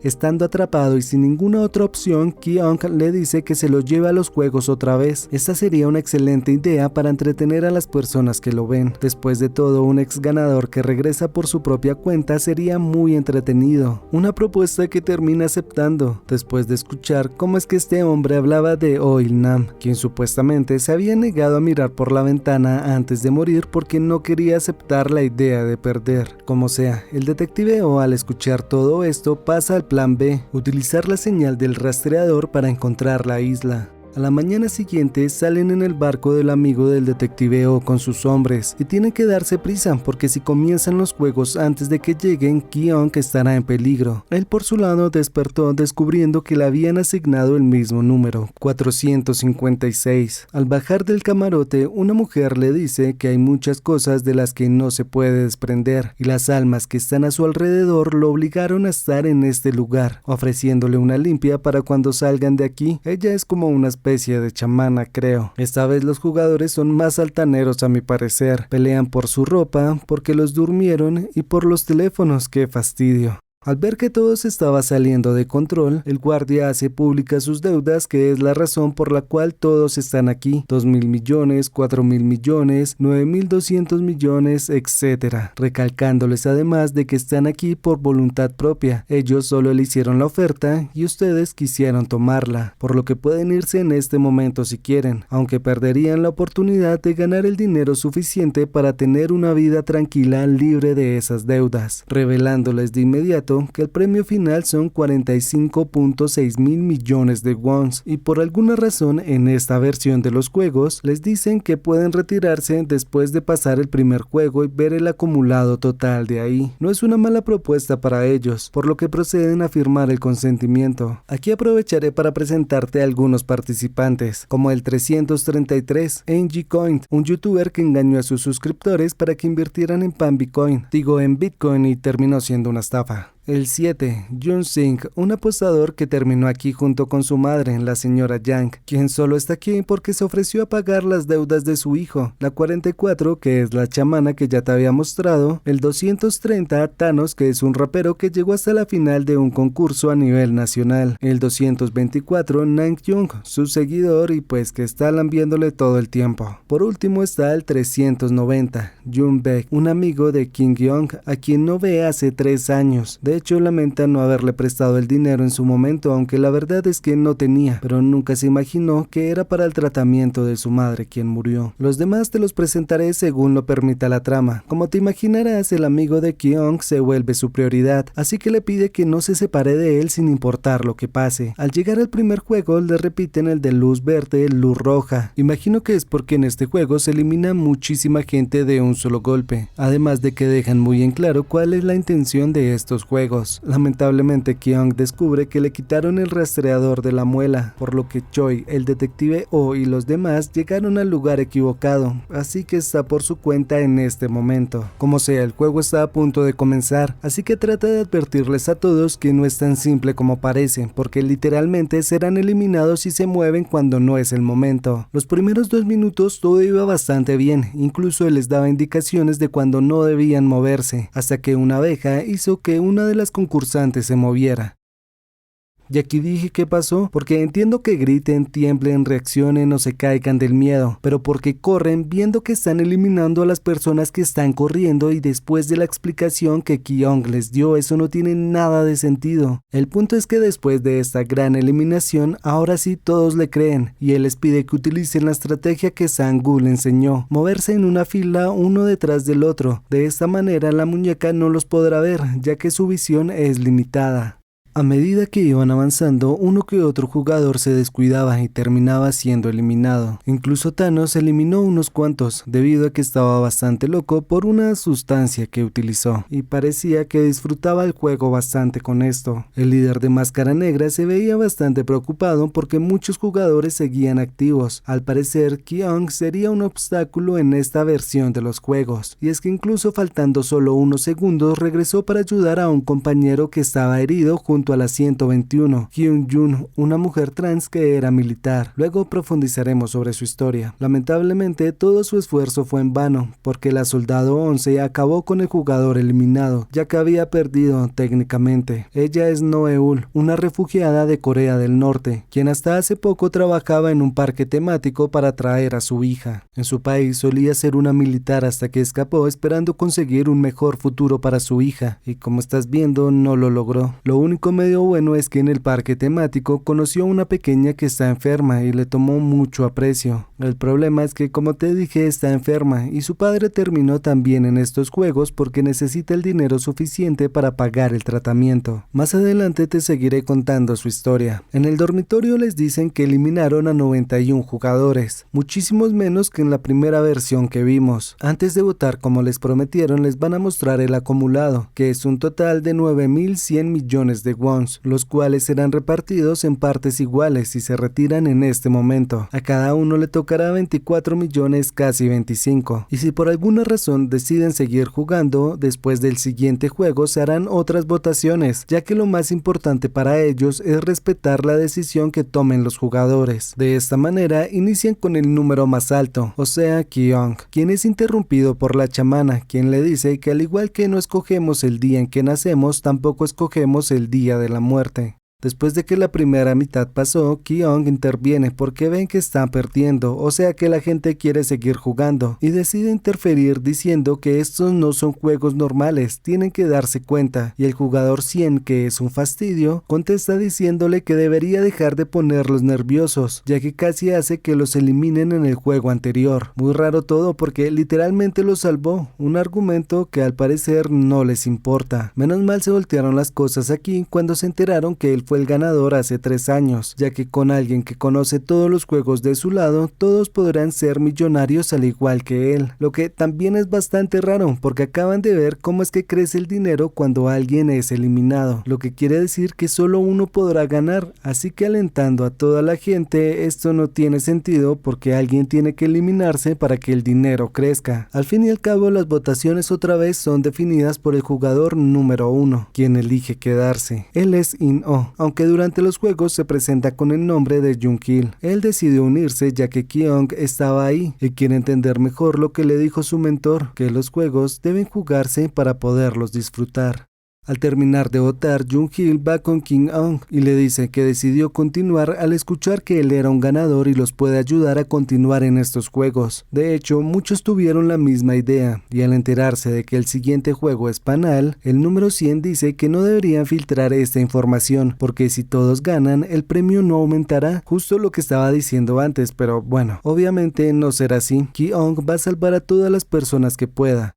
Estando atrapado y sin ninguna otra opción, Kyung le dice que se lo lleve a los juegos otra vez. Esta sería una excelente idea para entretener a las personas que lo ven. Después de todo, un ex ganador que regresa por su propia cuenta sería muy entretenido. Una propuesta que termina aceptando, después de escuchar cómo es que este hombre hablaba de Il-nam, quien supuestamente se había negado a mirar por la ventana antes de morir porque no quería aceptar la idea de perder. Como sea, el detective O al escuchar todo esto pasa al plan B, utilizar la señal del rastreador para encontrar la isla. A la mañana siguiente salen en el barco del amigo del detective O con sus hombres y tienen que darse prisa porque si comienzan los juegos antes de que lleguen, Kyung estará en peligro. Él por su lado despertó descubriendo que le habían asignado el mismo número, 456. Al bajar del camarote, una mujer le dice que hay muchas cosas de las que no se puede desprender y las almas que están a su alrededor lo obligaron a estar en este lugar, ofreciéndole una limpia para cuando salgan de aquí. Ella es como una especie de chamana, creo. Esta vez los jugadores son más altaneros a mi parecer. Pelean por su ropa, porque los durmieron y por los teléfonos. ¡Qué fastidio! Al ver que todo se estaba saliendo de control, el guardia hace públicas sus deudas, que es la razón por la cual todos están aquí: 2.000 millones, 4.000 millones, 9.200 millones, etc. Recalcándoles además de que están aquí por voluntad propia. Ellos solo le hicieron la oferta y ustedes quisieron tomarla, por lo que pueden irse en este momento si quieren, aunque perderían la oportunidad de ganar el dinero suficiente para tener una vida tranquila libre de esas deudas, revelándoles de inmediato que el premio final son 45.6 mil millones de wons, y por alguna razón en esta versión de los juegos les dicen que pueden retirarse después de pasar el primer juego y ver el acumulado total de ahí. No es una mala propuesta para ellos, por lo que proceden a firmar el consentimiento. Aquí aprovecharé para presentarte a algunos participantes, como el 333, NGCoin, un youtuber que engañó a sus suscriptores para que invirtieran en Pambicoin, en Bitcoin, y terminó siendo una estafa. El 7. Jun Sing, un apostador que terminó aquí junto con su madre, la señora Yang, quien solo está aquí porque se ofreció a pagar las deudas de su hijo. La 44, que es la chamana que ya te había mostrado. El 230, Thanos, que es un rapero que llegó hasta la final de un concurso a nivel nacional. El 224, Namjoon, su seguidor y pues que está lambiéndole todo el tiempo. Por último está el 390, Jun Baek, un amigo de Kim Young, a quien no ve hace 3 años. De hecho, lamenta no haberle prestado el dinero en su momento, aunque la verdad es que no tenía, pero nunca se imaginó que era para el tratamiento de su madre quien murió. Los demás te los presentaré según lo permita la trama. Como te imaginarás, el amigo de Kyung se vuelve su prioridad, así que le pide que no se separe de él sin importar lo que pase. Al llegar al primer juego, le repiten el de luz verde, luz roja. Imagino que es porque en este juego se elimina muchísima gente de un solo golpe, además de que dejan muy en claro cuál es la intención de estos juegos. Lamentablemente, Kyung descubre que le quitaron el rastreador de la muela, por lo que Choi, el detective O y los demás llegaron al lugar equivocado, así que está por su cuenta en este momento. Como sea, el juego está a punto de comenzar, así que trata de advertirles a todos que no es tan simple como parece, porque literalmente serán eliminados si se mueven cuando no es el momento. Los primeros 2 minutos todo iba bastante bien, incluso él les daba indicaciones de cuando no debían moverse, hasta que una abeja hizo que una de las concursantes se moviera. Y aquí dije qué pasó, porque entiendo que griten, tiemblen, reaccionen o se caigan del miedo, pero porque corren viendo que están eliminando a las personas que están corriendo y después de la explicación que Kyung les dio, eso no tiene nada de sentido. El punto es que después de esta gran eliminación, ahora sí todos le creen, y él les pide que utilicen la estrategia que Sang-woo le enseñó, moverse en una fila uno detrás del otro. De esta manera la muñeca no los podrá ver, ya que su visión es limitada. A medida que iban avanzando, uno que otro jugador se descuidaba y terminaba siendo eliminado. Incluso Thanos eliminó unos cuantos, debido a que estaba bastante loco por una sustancia que utilizó, y parecía que disfrutaba el juego bastante con esto. El líder de Máscara Negra se veía bastante preocupado porque muchos jugadores seguían activos. Al parecer, Kyung sería un obstáculo en esta versión de los juegos, y es que incluso faltando solo unos segundos regresó para ayudar a un compañero que estaba herido junto a la 121, Hyun-jun, una mujer trans que era militar. Luego profundizaremos sobre su historia. Lamentablemente todo su esfuerzo fue en vano, porque la soldado 11 acabó con el jugador eliminado, ya que había perdido técnicamente. Ella es Noeul, una refugiada de Corea del Norte, quien hasta hace poco trabajaba en un parque temático para traer a su hija. En su país solía ser una militar hasta que escapó esperando conseguir un mejor futuro para su hija, y como estás viendo no lo logró. Lo único medio bueno es que en el parque temático conoció a una pequeña que está enferma y le tomó mucho aprecio. El problema es que, como te dije, está enferma y su padre terminó también en estos juegos porque necesita el dinero suficiente para pagar el tratamiento. Más adelante te seguiré contando su historia. En el dormitorio les dicen que eliminaron a 91 jugadores, muchísimos menos que en la primera versión que vimos. Antes de votar como les prometieron, les van a mostrar el acumulado, que es un total de 9.100 millones de wons, los cuales serán repartidos en partes iguales y se retiran en este momento. A cada uno le tocará 24 millones, casi 25. Y si por alguna razón deciden seguir jugando, después del siguiente juego se harán otras votaciones, ya que lo más importante para ellos es respetar la decisión que tomen los jugadores. De esta manera inician con el número más alto, o sea, Kyung, quien es interrumpido por la chamana, quien le dice que al igual que no escogemos el día en que nacemos, tampoco escogemos el día de la muerte. Después de que la primera mitad pasó, Kyung interviene porque ven que están perdiendo, o sea que la gente quiere seguir jugando, y decide interferir diciendo que estos no son juegos normales, tienen que darse cuenta, y el jugador 100, que es un fastidio, contesta diciéndole que debería dejar de ponerlos nerviosos, ya que casi hace que los eliminen en el juego anterior. Muy raro todo porque literalmente los salvó, un argumento que al parecer no les importa. Menos mal se voltearon las cosas aquí cuando se enteraron que él fue el ganador hace 3 años, ya que con alguien que conoce todos los juegos de su lado, todos podrán ser millonarios al igual que él, lo que también es bastante raro, porque acaban de ver cómo es que crece el dinero cuando alguien es eliminado, lo que quiere decir que solo uno podrá ganar, así que alentando a toda la gente, esto no tiene sentido porque alguien tiene que eliminarse para que el dinero crezca. Al fin y al cabo, las votaciones otra vez son definidas por el jugador número 1, quien elige quedarse. Él es In-Oh, aunque durante los juegos se presenta con el nombre de Jung-il. Él decidió unirse ya que Kyung estaba ahí y quiere entender mejor lo que le dijo su mentor, que los juegos deben jugarse para poderlos disfrutar. Al terminar de votar, Jung-il va con King-ong y le dice que decidió continuar al escuchar que él era un ganador y los puede ayudar a continuar en estos juegos. De hecho, muchos tuvieron la misma idea, y al enterarse de que el siguiente juego es Panal, el número 100 dice que no deberían filtrar esta información, porque si todos ganan, el premio no aumentará, justo lo que estaba diciendo antes, pero bueno, obviamente no será así. Ki-ong va a salvar a todas las personas que pueda.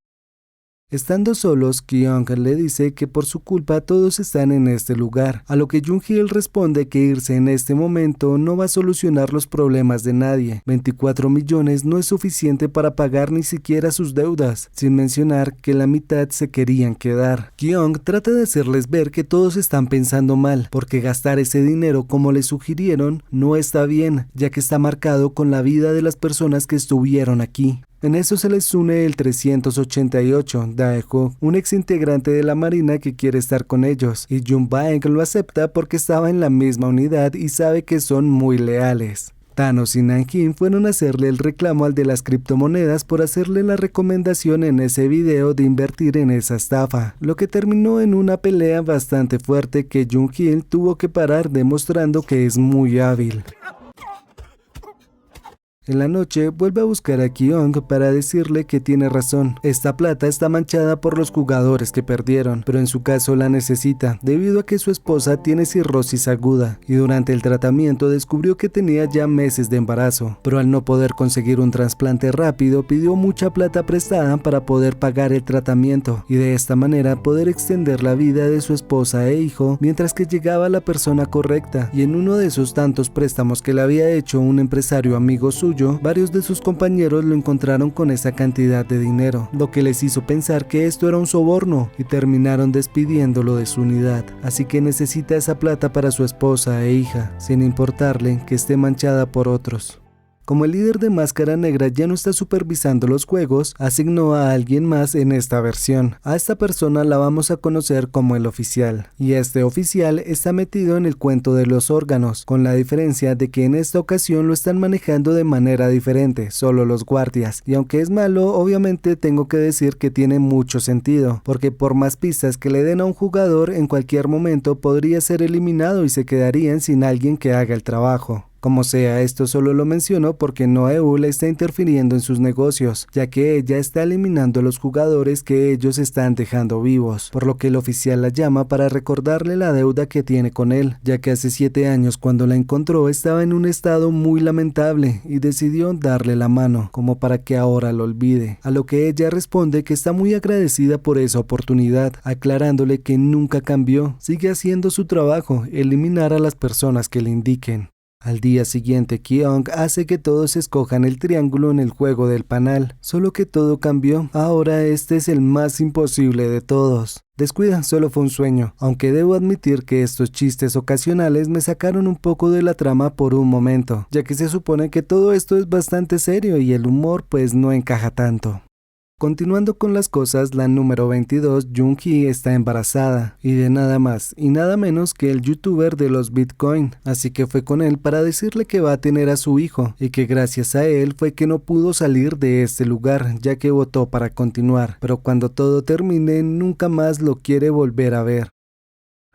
Estando solos, Kyung le dice que por su culpa todos están en este lugar, a lo que Jung-il responde que irse en este momento no va a solucionar los problemas de nadie. 24 millones no es suficiente para pagar ni siquiera sus deudas, sin mencionar que la mitad se querían quedar. Kyung trata de hacerles ver que todos están pensando mal, porque gastar ese dinero como le sugirieron no está bien, ya que está marcado con la vida de las personas que estuvieron aquí. En eso se les une el 388, Daeho, un ex integrante de la marina que quiere estar con ellos, y Jun Baek lo acepta porque estaba en la misma unidad y sabe que son muy leales. Thanos y Nanjin fueron a hacerle el reclamo al de las criptomonedas por hacerle la recomendación en ese video de invertir en esa estafa, lo que terminó en una pelea bastante fuerte que Jung-il tuvo que parar demostrando que es muy hábil. En la noche vuelve a buscar a Kyung para decirle que tiene razón. Esta plata está manchada por los jugadores que perdieron, pero en su caso la necesita, debido a que su esposa tiene cirrosis aguda, y durante el tratamiento descubrió que tenía ya meses de embarazo, pero al no poder conseguir un trasplante rápido, pidió mucha plata prestada para poder pagar el tratamiento, y de esta manera poder extender la vida de su esposa e hijo, mientras que llegaba la persona correcta, y en uno de esos tantos préstamos que le había hecho un empresario amigo suyo, varios de sus compañeros lo encontraron con esa cantidad de dinero, lo que les hizo pensar que esto era un soborno y terminaron despidiéndolo de su unidad, así que necesita esa plata para su esposa e hija, sin importarle que esté manchada por otros. Como el líder de Máscara Negra ya no está supervisando los juegos, asignó a alguien más en esta versión. A esta persona la vamos a conocer como el oficial, y este oficial está metido en el cuento de los órganos, con la diferencia de que en esta ocasión lo están manejando de manera diferente, solo los guardias, y aunque es malo, obviamente tengo que decir que tiene mucho sentido, porque por más pistas que le den a un jugador, en cualquier momento podría ser eliminado y se quedarían sin alguien que haga el trabajo. Como sea, esto solo lo menciono porque Noeu le está interfiriendo en sus negocios, ya que ella está eliminando a los jugadores que ellos están dejando vivos, por lo que el oficial la llama para recordarle la deuda que tiene con él, ya que hace 7 años cuando la encontró estaba en un estado muy lamentable y decidió darle la mano, como para que ahora lo olvide, a lo que ella responde que está muy agradecida por esa oportunidad, aclarándole que nunca cambió, sigue haciendo su trabajo, eliminar a las personas que le indiquen. Al día siguiente, Kyung hace que todos escojan el triángulo en el juego del panal, solo que todo cambió, ahora este es el más imposible de todos. Descuida, solo fue un sueño, aunque debo admitir que estos chistes ocasionales me sacaron un poco de la trama por un momento, ya que se supone que todo esto es bastante serio y el humor pues no encaja tanto. Continuando con las cosas, la número 22, Jung-hee, está embarazada, y de nada más y nada menos que el youtuber de los Bitcoin, así que fue con él para decirle que va a tener a su hijo, y que gracias a él fue que no pudo salir de este lugar, ya que votó para continuar, pero cuando todo termine nunca más lo quiere volver a ver.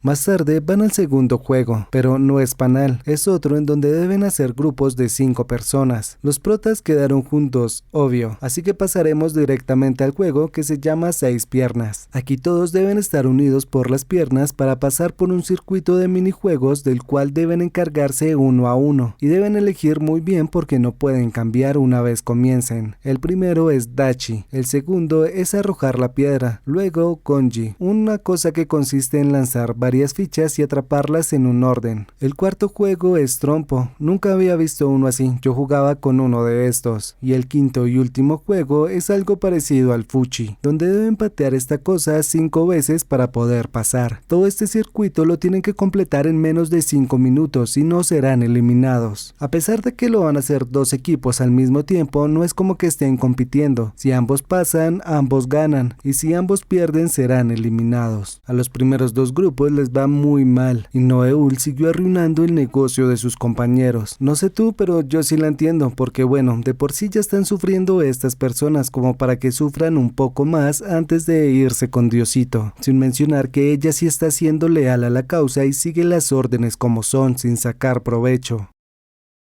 Más tarde van al segundo juego, pero no es panal, es otro en donde deben hacer grupos de 5 personas. Los protas quedaron juntos, obvio, así que pasaremos directamente al juego que se llama 6 piernas. Aquí todos deben estar unidos por las piernas para pasar por un circuito de minijuegos del cual deben encargarse uno a uno, y deben elegir muy bien porque no pueden cambiar una vez comiencen. El primero es Dachi, el segundo es arrojar la piedra, luego Konji, una cosa que consiste en lanzar varias fichas y atraparlas en un orden. El cuarto juego es trompo. Nunca había visto uno así. Yo jugaba con uno de estos. Y el quinto y último juego es algo parecido al fuchi, donde deben patear esta cosa 5 veces para poder pasar. Todo este circuito lo tienen que completar en menos de 5 minutos y no serán eliminados. A pesar de que lo van a hacer 2 equipos al mismo tiempo, no es como que estén compitiendo. Si ambos pasan, ambos ganan, y si ambos pierden, serán eliminados. A los primeros 2 grupos les va muy mal, y Noeul siguió arruinando el negocio de sus compañeros. No sé tú, pero yo sí la entiendo, porque bueno, de por sí ya están sufriendo estas personas como para que sufran un poco más antes de irse con Diosito. Sin mencionar que ella sí está siendo leal a la causa y sigue las órdenes como son, sin sacar provecho.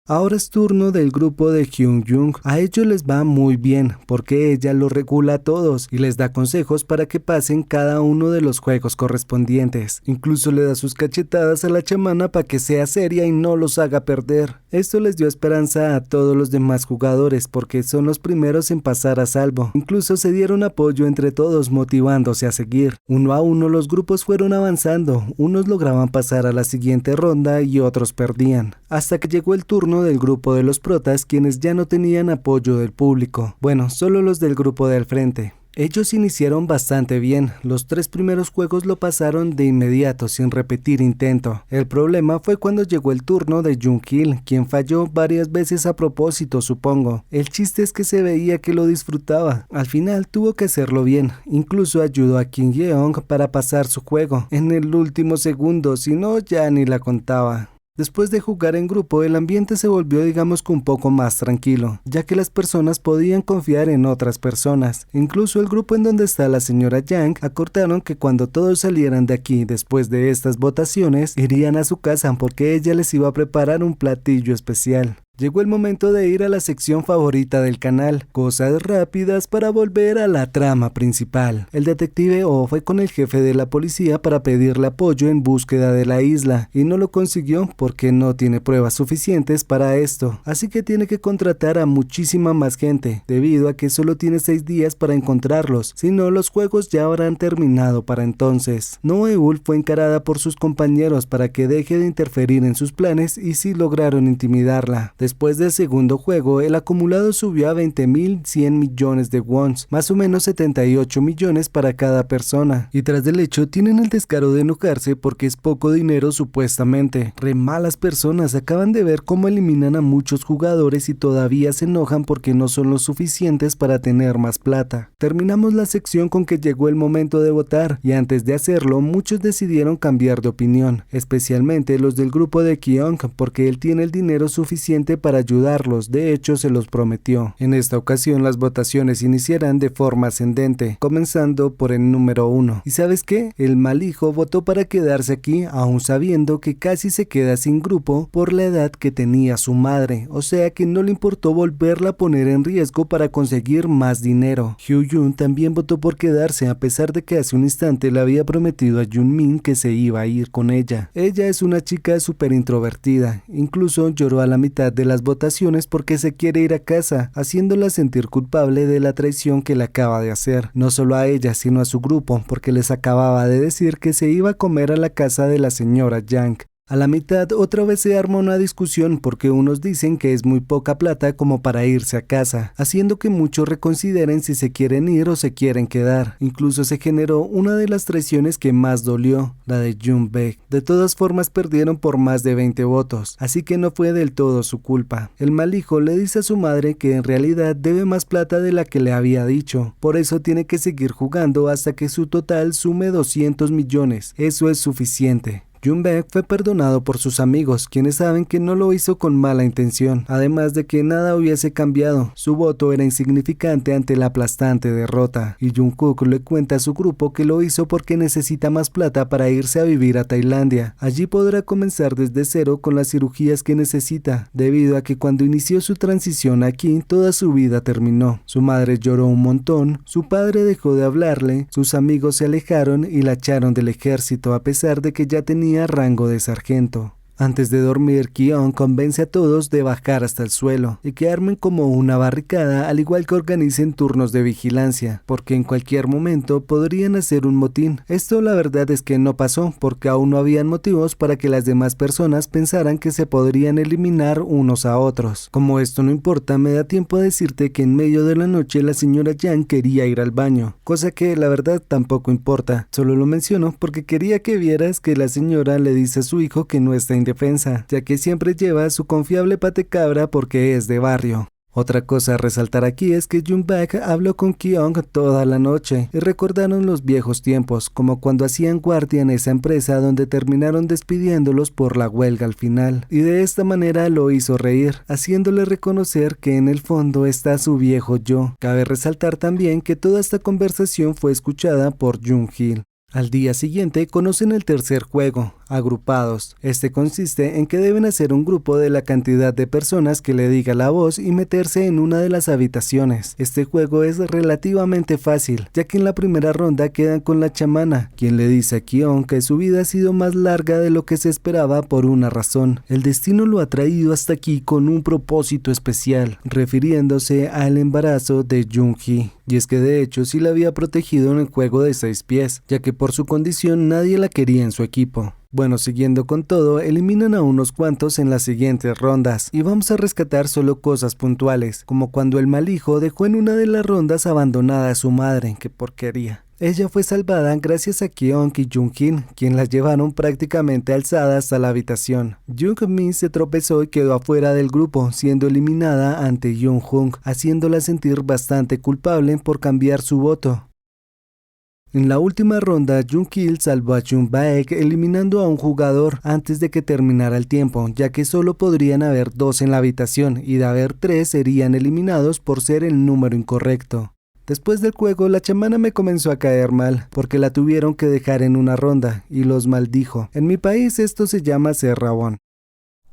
Ahora es turno del grupo de Hyun Jung. A ellos les va muy bien porque ella los regula a todos y les da consejos para que pasen cada uno de los juegos correspondientes. Incluso le da sus cachetadas a la chamana para que sea seria y no los haga perder. Esto les dio esperanza a todos los demás jugadores porque son los primeros en pasar a salvo. Incluso se dieron apoyo entre todos motivándose a seguir. Uno a uno los grupos fueron avanzando. Unos lograban pasar a la siguiente ronda y otros perdían. Hasta que llegó el turno del grupo de los protas, quienes ya no tenían apoyo del público. Bueno, solo los del grupo de al frente. Ellos iniciaron bastante bien, los 3 primeros juegos lo pasaron de inmediato sin repetir intento. El problema fue cuando llegó el turno de Jung-il, quien falló varias veces a propósito, supongo. El chiste es que se veía que lo disfrutaba. Al final tuvo que hacerlo bien, incluso ayudó a Kim Yeong para pasar su juego en el último segundo, si no ya ni la contaba. Después de jugar en grupo, el ambiente se volvió digamos que un poco más tranquilo, ya que las personas podían confiar en otras personas. Incluso el grupo en donde está la señora Yang acordaron que cuando todos salieran de aquí después de estas votaciones, irían a su casa porque ella les iba a preparar un platillo especial. Llegó el momento de ir a la sección favorita del canal, cosas rápidas para volver a la trama principal. El detective O fue con el jefe de la policía para pedirle apoyo en búsqueda de la isla y no lo consiguió porque no tiene pruebas suficientes para esto, así que tiene que contratar a muchísima más gente, debido a que solo tiene 6 días para encontrarlos, si no los juegos ya habrán terminado para entonces. Noeul fue encarada por sus compañeros para que deje de interferir en sus planes y sí lograron intimidarla. Después del segundo juego, el acumulado subió a 20.100 millones de wons, más o menos 78 millones para cada persona. Y tras del hecho, tienen el descaro de enojarse porque es poco dinero supuestamente. Re malas personas, acaban de ver cómo eliminan a muchos jugadores y todavía se enojan porque no son lo suficientes para tener más plata. Terminamos la sección con que llegó el momento de votar, y antes de hacerlo, muchos decidieron cambiar de opinión, especialmente los del grupo de Kyung, porque él tiene el dinero suficiente para ayudarlos, de hecho se los prometió. En esta ocasión las votaciones iniciarán de forma ascendente, comenzando por el número 1. ¿Y sabes qué? El mal hijo votó para quedarse aquí, aún sabiendo que casi se queda sin grupo por la edad que tenía su madre, o sea que no le importó volverla a poner en riesgo para conseguir más dinero. Hyo-jun también votó por quedarse a pesar de que hace un instante le había prometido a Jun-min que se iba a ir con ella. Ella es una chica súper introvertida, incluso lloró a la mitad de las votaciones porque se quiere ir a casa, haciéndola sentir culpable de la traición que le acaba de hacer, no solo a ella sino a su grupo, porque les acababa de decir que se iba a comer a la casa de la señora Yang. A la mitad otra vez se arma una discusión porque unos dicen que es muy poca plata como para irse a casa, haciendo que muchos reconsideren si se quieren ir o se quieren quedar. Incluso se generó una de las traiciones que más dolió, la de Jung Baek. De todas formas perdieron por más de 20 votos, así que no fue del todo su culpa. El mal hijo le dice a su madre que en realidad debe más plata de la que le había dicho, por eso tiene que seguir jugando hasta que su total sume 200 millones, eso es suficiente. Jung-baek fue perdonado por sus amigos, quienes saben que no lo hizo con mala intención, además de que nada hubiese cambiado, su voto era insignificante ante la aplastante derrota, y Jungkook le cuenta a su grupo que lo hizo porque necesita más plata para irse a vivir a Tailandia. Allí podrá comenzar desde cero con las cirugías que necesita, debido a que cuando inició su transición aquí, toda su vida terminó. Su madre lloró un montón, su padre dejó de hablarle, sus amigos se alejaron y la echaron del ejército a pesar de que ya tenía rango de sargento. Antes de dormir, Ki-on convence a todos de bajar hasta el suelo y que armen como una barricada, al igual que organicen turnos de vigilancia, porque en cualquier momento podrían hacer un motín. Esto la verdad es que no pasó, porque aún no habían motivos para que las demás personas pensaran que se podrían eliminar unos a otros. Como esto no importa, me da tiempo a decirte que en medio de la noche la señora Yang quería ir al baño, cosa que la verdad tampoco importa, solo lo menciono porque quería que vieras que la señora le dice a su hijo que no está indefensa, ya que siempre lleva su confiable patecabra porque es de barrio. Otra cosa a resaltar aquí es que Jung-baek habló con Ki-on toda la noche y recordaron los viejos tiempos, como cuando hacían guardia en esa empresa donde terminaron despidiéndolos por la huelga al final, y de esta manera lo hizo reír, haciéndole reconocer que en el fondo está su viejo yo. Cabe resaltar también que toda esta conversación fue escuchada por Jung-hil. Al día siguiente conocen el tercer juego, agrupados. Este consiste en que deben hacer un grupo de la cantidad de personas que le diga la voz y meterse en una de las habitaciones. Este juego es relativamente fácil, ya que en la primera ronda quedan con la chamana, quien le dice a Ki-on que su vida ha sido más larga de lo que se esperaba por una razón. El destino lo ha traído hasta aquí con un propósito especial, refiriéndose al embarazo de Jung-hee. Y es que de hecho sí la había protegido en el juego de 6 pies, ya que por su condición nadie la quería en su equipo. Bueno, siguiendo con todo, eliminan a unos cuantos en las siguientes rondas, y vamos a rescatar solo cosas puntuales, como cuando el mal hijo dejó en una de las rondas abandonada a su madre, ¡qué porquería! Ella fue salvada gracias a Ki-on y Jung-hil, quien las llevaron prácticamente alzadas a la habitación. Jung-mi se tropezó y quedó afuera del grupo, siendo eliminada ante Jung-hung, haciéndola sentir bastante culpable por cambiar su voto. En la última ronda, Jung-hil salvó a Jung-baek eliminando a un jugador antes de que terminara el tiempo, ya que solo podrían haber 2 en la habitación y de haber 3 serían eliminados por ser el número incorrecto. Después del juego, la chamana me comenzó a caer mal, porque la tuvieron que dejar en una ronda, y los maldijo. En mi país esto se llama ser rabón.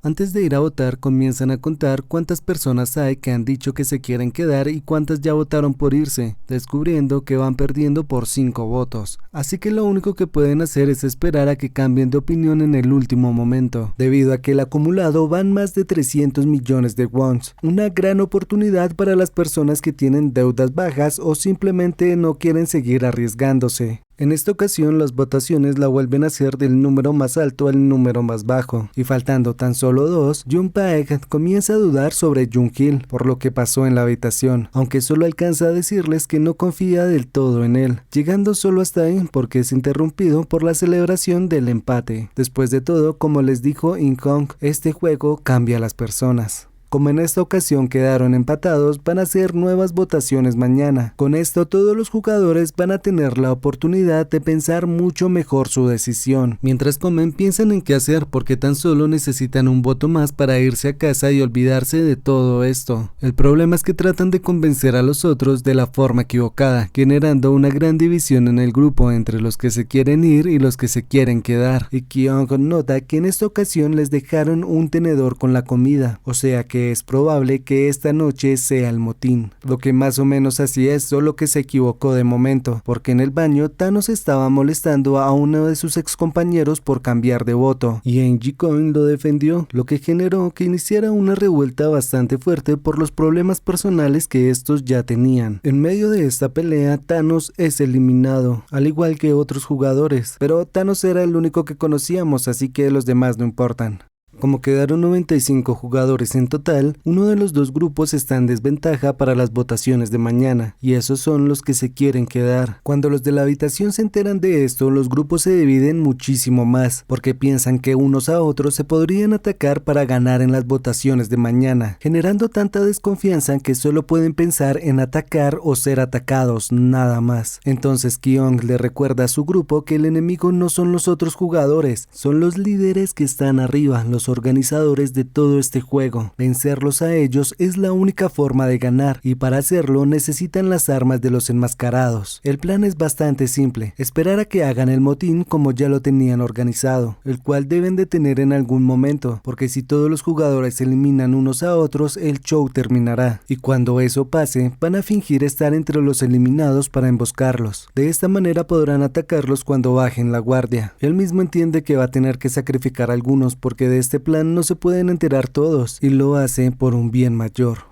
Antes de ir a votar, comienzan a contar cuántas personas hay que han dicho que se quieren quedar y cuántas ya votaron por irse, descubriendo que van perdiendo por 5 votos. Así que lo único que pueden hacer es esperar a que cambien de opinión en el último momento, debido a que el acumulado van más de 300 millones de wons. Una gran oportunidad para las personas que tienen deudas bajas o simplemente no quieren seguir arriesgándose. En esta ocasión las votaciones la vuelven a hacer del número más alto al número más bajo, y faltando tan solo 2, Jung-baek comienza a dudar sobre Jung-hil por lo que pasó en la habitación, aunque solo alcanza a decirles que no confía del todo en él, llegando solo hasta ahí porque es interrumpido por la celebración del empate. Después de todo, como les dijo In-hong, este juego cambia a las personas. Como en esta ocasión quedaron empatados, van a hacer nuevas votaciones mañana. Con esto todos los jugadores van a tener la oportunidad de pensar mucho mejor su decisión. Mientras comen, piensan en qué hacer porque tan solo necesitan un voto más para irse a casa y olvidarse de todo esto. El problema es que tratan de convencer a los otros de la forma equivocada, generando una gran división en el grupo entre los que se quieren ir y los que se quieren quedar. Y Ki-on nota que en esta ocasión les dejaron un tenedor con la comida, o sea que es probable que esta noche sea el motín. Lo que más o menos así es, solo que se equivocó de momento, porque en el baño Thanos estaba molestando a uno de sus excompañeros por cambiar de voto, y Angie Cohen lo defendió, lo que generó que iniciara una revuelta bastante fuerte por los problemas personales que estos ya tenían. En medio de esta pelea, Thanos es eliminado, al igual que otros jugadores, pero Thanos era el único que conocíamos, así que los demás no importan. Como quedaron 95 jugadores en total, uno de los 2 grupos está en desventaja para las votaciones de mañana, y esos son los que se quieren quedar. Cuando los de la habitación se enteran de esto, los grupos se dividen muchísimo más, porque piensan que unos a otros se podrían atacar para ganar en las votaciones de mañana, generando tanta desconfianza que solo pueden pensar en atacar o ser atacados, nada más. Entonces Ki-on le recuerda a su grupo que el enemigo no son los otros jugadores, son los líderes que están arriba, los organizadores de todo este juego. Vencerlos a ellos es la única forma de ganar, y para hacerlo necesitan las armas de los enmascarados. El plan es bastante simple: esperar a que hagan el motín como ya lo tenían organizado, el cual deben de tener en algún momento, porque si todos los jugadores se eliminan unos a otros, el show terminará, y cuando eso pase, van a fingir estar entre los eliminados para emboscarlos. De esta manera podrán atacarlos cuando bajen la guardia. Él mismo entiende que va a tener que sacrificar a algunos porque de este plan no se pueden enterar todos, y lo hace por un bien mayor.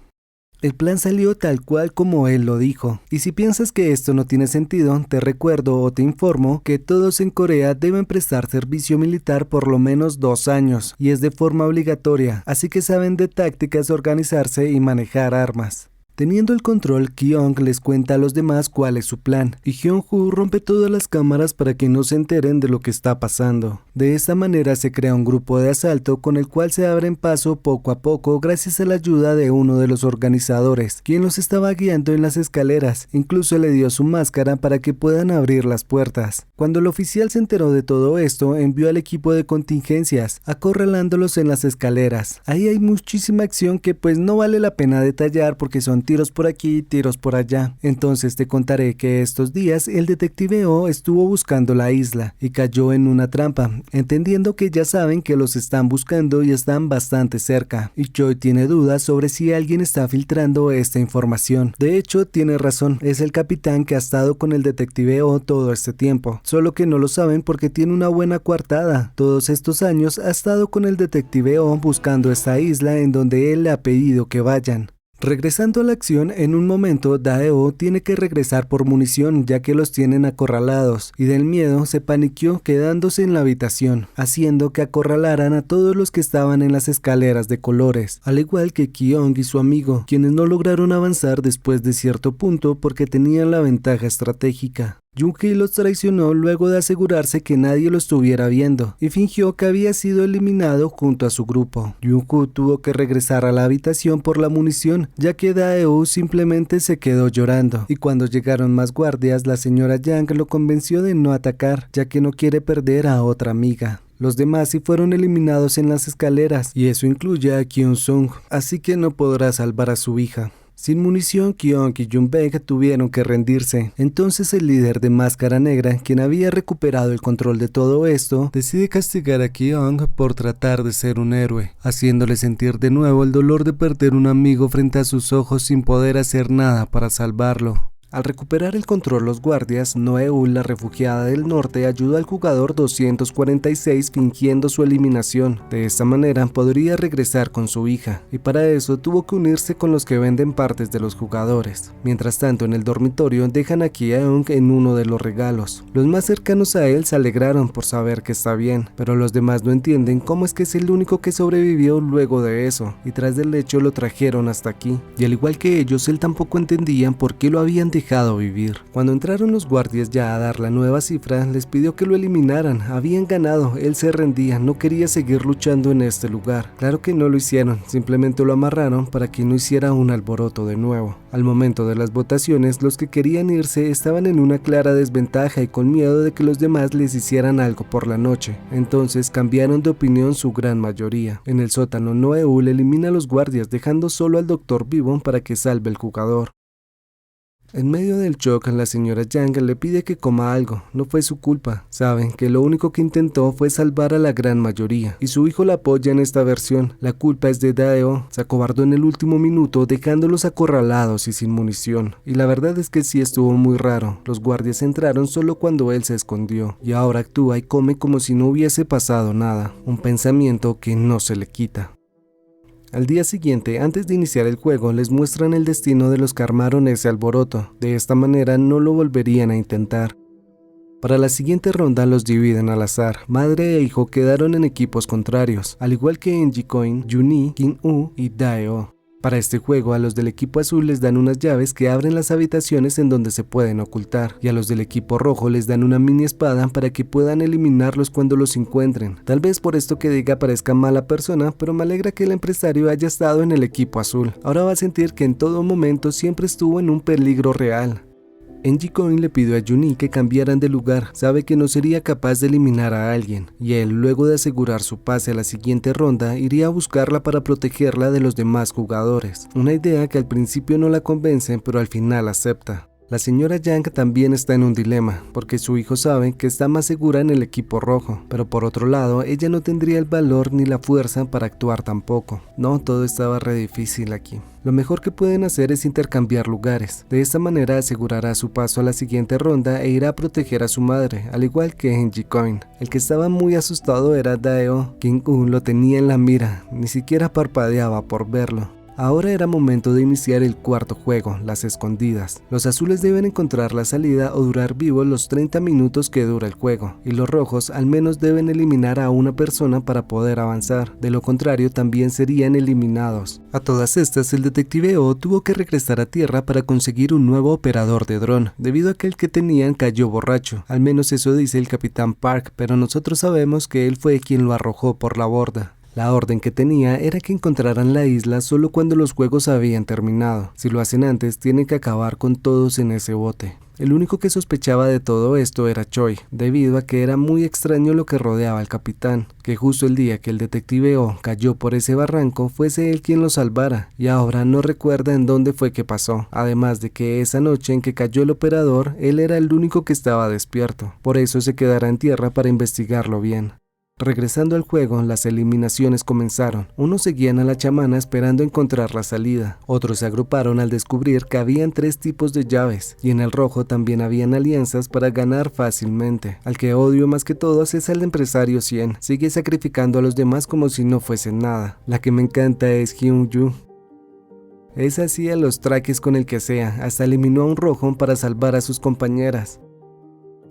El plan salió tal cual como él lo dijo, y si piensas que esto no tiene sentido, te recuerdo o te informo que todos en Corea deben prestar servicio militar por lo menos 2 años, y es de forma obligatoria, así que saben de tácticas, organizarse y manejar armas. Teniendo el control, Kyung les cuenta a los demás cuál es su plan, y Hyun-Woo rompe todas las cámaras para que no se enteren de lo que está pasando. De esta manera se crea un grupo de asalto con el cual se abren paso poco a poco gracias a la ayuda de uno de los organizadores, quien los estaba guiando en las escaleras. Incluso le dio su máscara para que puedan abrir las puertas. Cuando el oficial se enteró de todo esto, envió al equipo de contingencias, acorralándolos en las escaleras. Ahí hay muchísima acción que pues no vale la pena detallar porque son tiros por aquí, tiros por allá. Entonces te contaré que estos días el detective O estuvo buscando la isla y cayó en una trampa, entendiendo que ya saben que los están buscando y están bastante cerca. Y Choi tiene dudas sobre si alguien está filtrando esta información. De hecho, tiene razón, es el capitán que ha estado con el detective O todo este tiempo, solo que no lo saben porque tiene una buena coartada. Todos estos años ha estado con el detective O buscando esta isla en donde él le ha pedido que vayan. Regresando a la acción, en un momento Dae-oh tiene que regresar por munición ya que los tienen acorralados, y del miedo se paniqueó quedándose en la habitación, haciendo que acorralaran a todos los que estaban en las escaleras de colores, al igual que Kyung y su amigo, quienes no lograron avanzar después de cierto punto porque tenían la ventaja estratégica. Jung-hee los traicionó luego de asegurarse que nadie lo estuviera viendo y fingió que había sido eliminado junto a su grupo. Jung-hoo tuvo que regresar a la habitación por la munición, ya que Dae-oh simplemente se quedó llorando, y cuando llegaron más guardias, la señora Yang lo convenció de no atacar, ya que no quiere perder a otra amiga. Los demás sí fueron eliminados en las escaleras, y eso incluye a Kyung-sung, así que no podrá salvar a su hija. Sin munición, Kyung y Jung-baek tuvieron que rendirse. Entonces el líder de Máscara Negra, quien había recuperado el control de todo esto, decide castigar a Kyung por tratar de ser un héroe, haciéndole sentir de nuevo el dolor de perder un amigo frente a sus ojos sin poder hacer nada para salvarlo. Al recuperar el control los guardias, Noeul, la refugiada del norte, ayudó al jugador 246 fingiendo su eliminación. De esta manera podría regresar con su hija, y para eso tuvo que unirse con los que venden partes de los jugadores. Mientras tanto, en el dormitorio dejan a Kyung en uno de los regalos. Los más cercanos a él se alegraron por saber que está bien, pero los demás no entienden cómo es que es el único que sobrevivió luego de eso, y tras del hecho lo trajeron hasta aquí. Y al igual que ellos, él tampoco entendía por qué lo habían dejado vivir. Cuando entraron los guardias ya a dar la nueva cifra, les pidió que lo eliminaran. Habían ganado, él se rendía, no quería seguir luchando en este lugar. Claro que no lo hicieron, simplemente lo amarraron para que no hiciera un alboroto de nuevo. Al momento de las votaciones, los que querían irse estaban en una clara desventaja y con miedo de que los demás les hicieran algo por la noche. Entonces cambiaron de opinión su gran mayoría. En el sótano, Noeul elimina a los guardias, dejando solo al Dr. Vivon para que salve el jugador. En medio del shock, la señora Yang le pide que coma algo. No fue su culpa. Saben que lo único que intentó fue salvar a la gran mayoría, y su hijo la apoya en esta versión. La culpa es de Dae-oh. Se acobardó en el último minuto, dejándolos acorralados y sin munición. Y la verdad es que sí estuvo muy raro. Los guardias entraron solo cuando él se escondió, y ahora actúa y come como si no hubiese pasado nada. Un pensamiento que no se le quita. Al día siguiente, antes de iniciar el juego, les muestran el destino de los que armaron ese alboroto. De esta manera no lo volverían a intentar. Para la siguiente ronda los dividen al azar. Madre e hijo quedaron en equipos contrarios, al igual que en Ji-coin, Juni, Kim-woo y Dae-oh. Para este juego, a los del equipo azul les dan unas llaves que abren las habitaciones en donde se pueden ocultar, y a los del equipo rojo les dan una mini espada para que puedan eliminarlos cuando los encuentren. Tal vez por esto que diga parezca mala persona, pero me alegra que el empresario haya estado en el equipo azul. Ahora va a sentir que en todo momento siempre estuvo en un peligro real. Enji-Coin le pidió a Jun-Yi que cambiaran de lugar, sabe que no sería capaz de eliminar a alguien, y él, luego de asegurar su pase a la siguiente ronda, iría a buscarla para protegerla de los demás jugadores. Una idea que al principio no la convence, pero al final acepta. La señora Yang también está en un dilema, porque su hijo sabe que está más segura en el equipo rojo, pero por otro lado, ella no tendría el valor ni la fuerza para actuar tampoco. No, todo estaba re difícil aquí. Lo mejor que pueden hacer es intercambiar lugares. De esta manera asegurará su paso a la siguiente ronda e irá a proteger a su madre, al igual que Enji-Coin. El que estaba muy asustado era Daeo. King-Un lo tenía en la mira, ni siquiera parpadeaba por verlo. Ahora era momento de iniciar el cuarto juego, las escondidas. Los azules deben encontrar la salida o durar vivos los 30 minutos que dura el juego, y los rojos al menos deben eliminar a una persona para poder avanzar, de lo contrario también serían eliminados. A todas estas, el detective O tuvo que regresar a tierra para conseguir un nuevo operador de dron, debido a que el que tenían cayó borracho, al menos eso dice el capitán Park, pero nosotros sabemos que él fue quien lo arrojó por la borda. La orden que tenía era que encontraran la isla solo cuando los juegos habían terminado. Si lo hacen antes, tienen que acabar con todos en ese bote. El único que sospechaba de todo esto era Choi, debido a que era muy extraño lo que rodeaba al capitán, que justo el día que el detective O cayó por ese barranco fuese él quien lo salvara, y ahora no recuerda en dónde fue que pasó, además de que esa noche en que cayó el operador, él era el único que estaba despierto, por eso se quedará en tierra para investigarlo bien. Regresando al juego, las eliminaciones comenzaron. Unos seguían a la chamana esperando encontrar la salida. Otros se agruparon al descubrir que habían 3 tipos de llaves, y en el rojo también habían alianzas para ganar fácilmente. Al que odio más que todos es al empresario 100. Sigue sacrificando a los demás como si no fuesen nada. La que me encanta es Hyun-Yu. Es así a los traques con el que sea, hasta eliminó a un rojo para salvar a sus compañeras.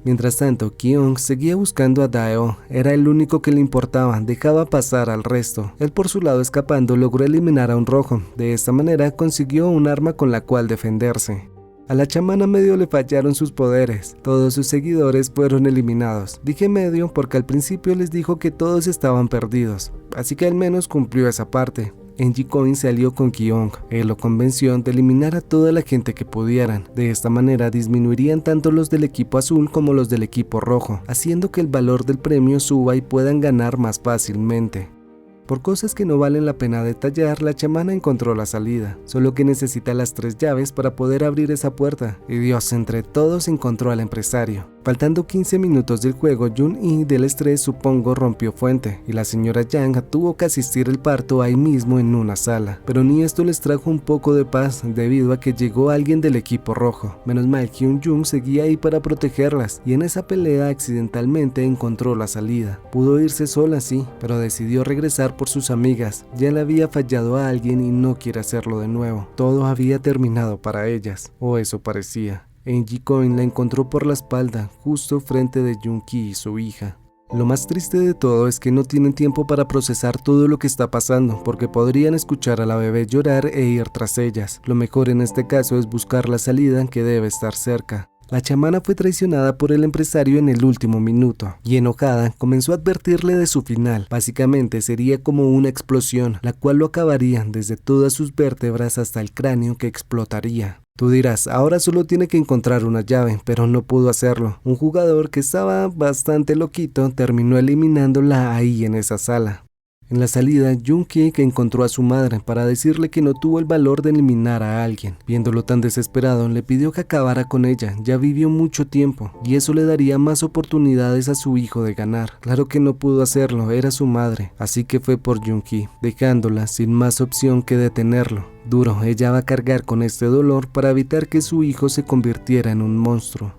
Mientras tanto, Kyung seguía buscando a Daeo, era el único que le importaba, dejaba pasar al resto. Él por su lado escapando logró eliminar a un rojo, de esta manera consiguió un arma con la cual defenderse. A la chamana medio le fallaron sus poderes, todos sus seguidores fueron eliminados. Dije medio porque al principio les dijo que todos estaban perdidos, así que al menos cumplió esa parte. Enji-Coin se alió con Kyung, él lo convenció de eliminar a toda la gente que pudieran. De esta manera disminuirían tanto los del equipo azul como los del equipo rojo, haciendo que el valor del premio suba y puedan ganar más fácilmente. Por cosas que no valen la pena detallar, la chamana encontró la salida, solo que necesita las 3 llaves para poder abrir esa puerta, y Dios, entre todos encontró al empresario. Faltando 15 minutos del juego, Jun-Yi del estrés supongo rompió fuente, y la señora Yang tuvo que asistir al parto ahí mismo en una sala, pero ni esto les trajo un poco de paz debido a que llegó alguien del equipo rojo. Menos mal Hyun-Jung seguía ahí para protegerlas, y en esa pelea accidentalmente encontró la salida. Pudo irse sola sí, pero decidió regresar por sus amigas. Ya le había fallado a alguien y no quiere hacerlo de nuevo. Todo había terminado para ellas, o eso parecía. Enji-Coin la encontró por la espalda, justo frente de Jun-Ki y su hija. Lo más triste de todo es que no tienen tiempo para procesar todo lo que está pasando, porque podrían escuchar a la bebé llorar e ir tras ellas. Lo mejor en este caso es buscar la salida que debe estar cerca. La chamana fue traicionada por el empresario en el último minuto, y enojada comenzó a advertirle de su final. Básicamente sería como una explosión, la cual lo acabaría desde todas sus vértebras hasta el cráneo que explotaría. Tú dirás, ahora solo tiene que encontrar una llave, pero no pudo hacerlo. Un jugador que estaba bastante loquito terminó eliminándola ahí en esa sala. En la salida, Jun-Ki que encontró a su madre para decirle que no tuvo el valor de eliminar a alguien. Viéndolo tan desesperado, le pidió que acabara con ella, ya vivió mucho tiempo, y eso le daría más oportunidades a su hijo de ganar. Claro que no pudo hacerlo, era su madre, así que fue por Jun-Ki, dejándola sin más opción que detenerlo. Duro, ella va a cargar con este dolor para evitar que su hijo se convirtiera en un monstruo.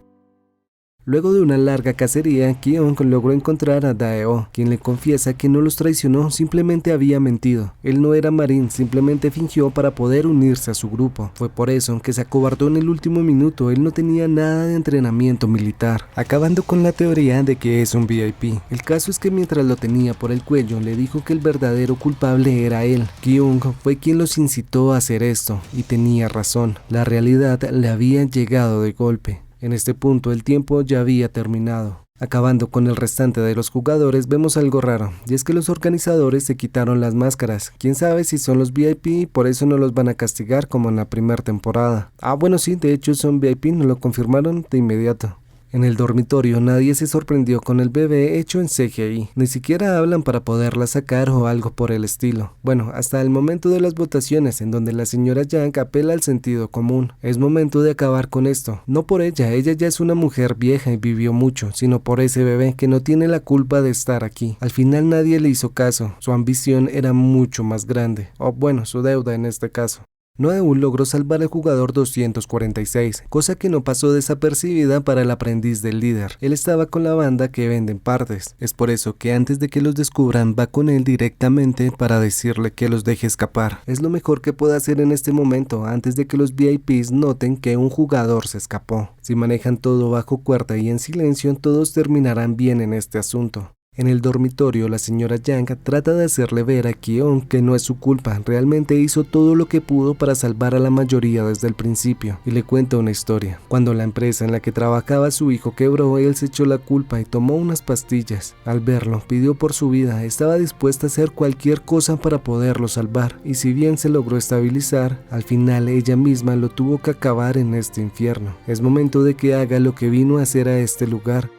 Luego de una larga cacería, Kyung logró encontrar a Daeo, quien le confiesa que no los traicionó, simplemente había mentido. Él no era marín, simplemente fingió para poder unirse a su grupo. Fue por eso que se acobardó en el último minuto, él no tenía nada de entrenamiento militar, acabando con la teoría de que es un VIP. El caso es que mientras lo tenía por el cuello, le dijo que el verdadero culpable era él. Kyung fue quien los incitó a hacer esto, y tenía razón, la realidad le había llegado de golpe. En este punto el tiempo ya había terminado. Acabando con el restante de los jugadores, vemos algo raro, y es que los organizadores se quitaron las máscaras. Quién sabe si son los VIP y por eso no los van a castigar como en la primera temporada. Ah, bueno, sí, de hecho son VIP, nos lo confirmaron de inmediato. En el dormitorio nadie se sorprendió con el bebé hecho en CGI, ni siquiera hablan para poderla sacar o algo por el estilo. Bueno, hasta el momento de las votaciones en donde la señora Yang apela al sentido común. Es momento de acabar con esto, no por ella ya es una mujer vieja y vivió mucho, sino por ese bebé que no tiene la culpa de estar aquí. Al final nadie le hizo caso, su ambición era mucho más grande, o bueno, su deuda en este caso. Noeul logró salvar al jugador 246, cosa que no pasó desapercibida para el aprendiz del líder. Él estaba con la banda que venden partes. Es por eso que antes de que los descubran va con él directamente para decirle que los deje escapar. Es lo mejor que puede hacer en este momento antes de que los VIPs noten que un jugador se escapó. Si manejan todo bajo cuerda y en silencio, todos terminarán bien en este asunto. En el dormitorio, la señora Yang trata de hacerle ver a Ki-on que no es su culpa, realmente hizo todo lo que pudo para salvar a la mayoría desde el principio, y le cuenta una historia. Cuando la empresa en la que trabajaba su hijo quebró, él se echó la culpa y tomó unas pastillas. Al verlo, pidió por su vida, estaba dispuesta a hacer cualquier cosa para poderlo salvar, y si bien se logró estabilizar, al final ella misma lo tuvo que acabar en este infierno. Es momento de que haga lo que vino a hacer a este lugar.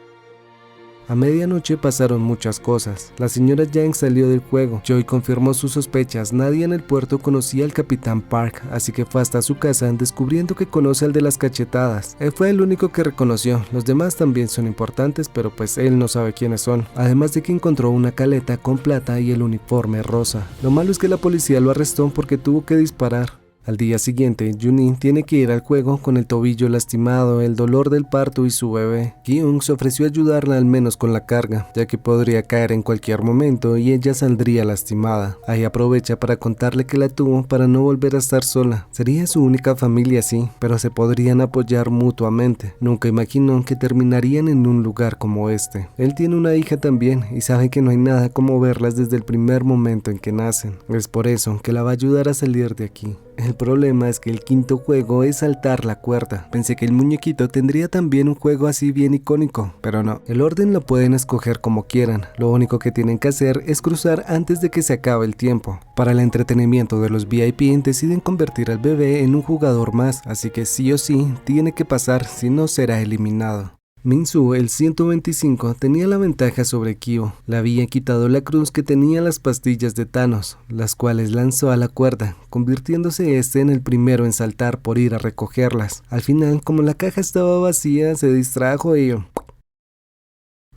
A medianoche pasaron muchas cosas. La señora Yang salió del juego. Joy confirmó sus sospechas. Nadie en el puerto conocía al Capitán Park, así que fue hasta su casa descubriendo que conoce al de las cachetadas. Él fue el único que reconoció. Los demás también son importantes, pero pues él no sabe quiénes son. Además de que encontró una caleta con plata y el uniforme rosa. Lo malo es que la policía lo arrestó porque tuvo que disparar. Al día siguiente, Junin tiene que ir al juego con el tobillo lastimado, el dolor del parto y su bebé. Kyung se ofreció a ayudarla al menos con la carga, ya que podría caer en cualquier momento y ella saldría lastimada. Ahí aprovecha para contarle que la tuvo para no volver a estar sola. Sería su única familia, sí, pero se podrían apoyar mutuamente. Nunca imaginó que terminarían en un lugar como este. Él tiene una hija también y sabe que no hay nada como verlas desde el primer momento en que nacen. Es por eso que la va a ayudar a salir de aquí. El problema es que el quinto juego es saltar la cuerda. Pensé que el muñequito tendría también un juego así bien icónico, pero no. El orden lo pueden escoger como quieran. Lo único que tienen que hacer es cruzar antes de que se acabe el tiempo. Para el entretenimiento de los VIP deciden convertir al bebé en un jugador más, así que sí o sí tiene que pasar, si no será eliminado. Min-Soo, el 125, tenía la ventaja sobre Kyo. Le había quitado la cruz que tenía las pastillas de Thanos, las cuales lanzó a la cuerda, convirtiéndose este en el primero en saltar por ir a recogerlas. Al final, como la caja estaba vacía, se distrajo y...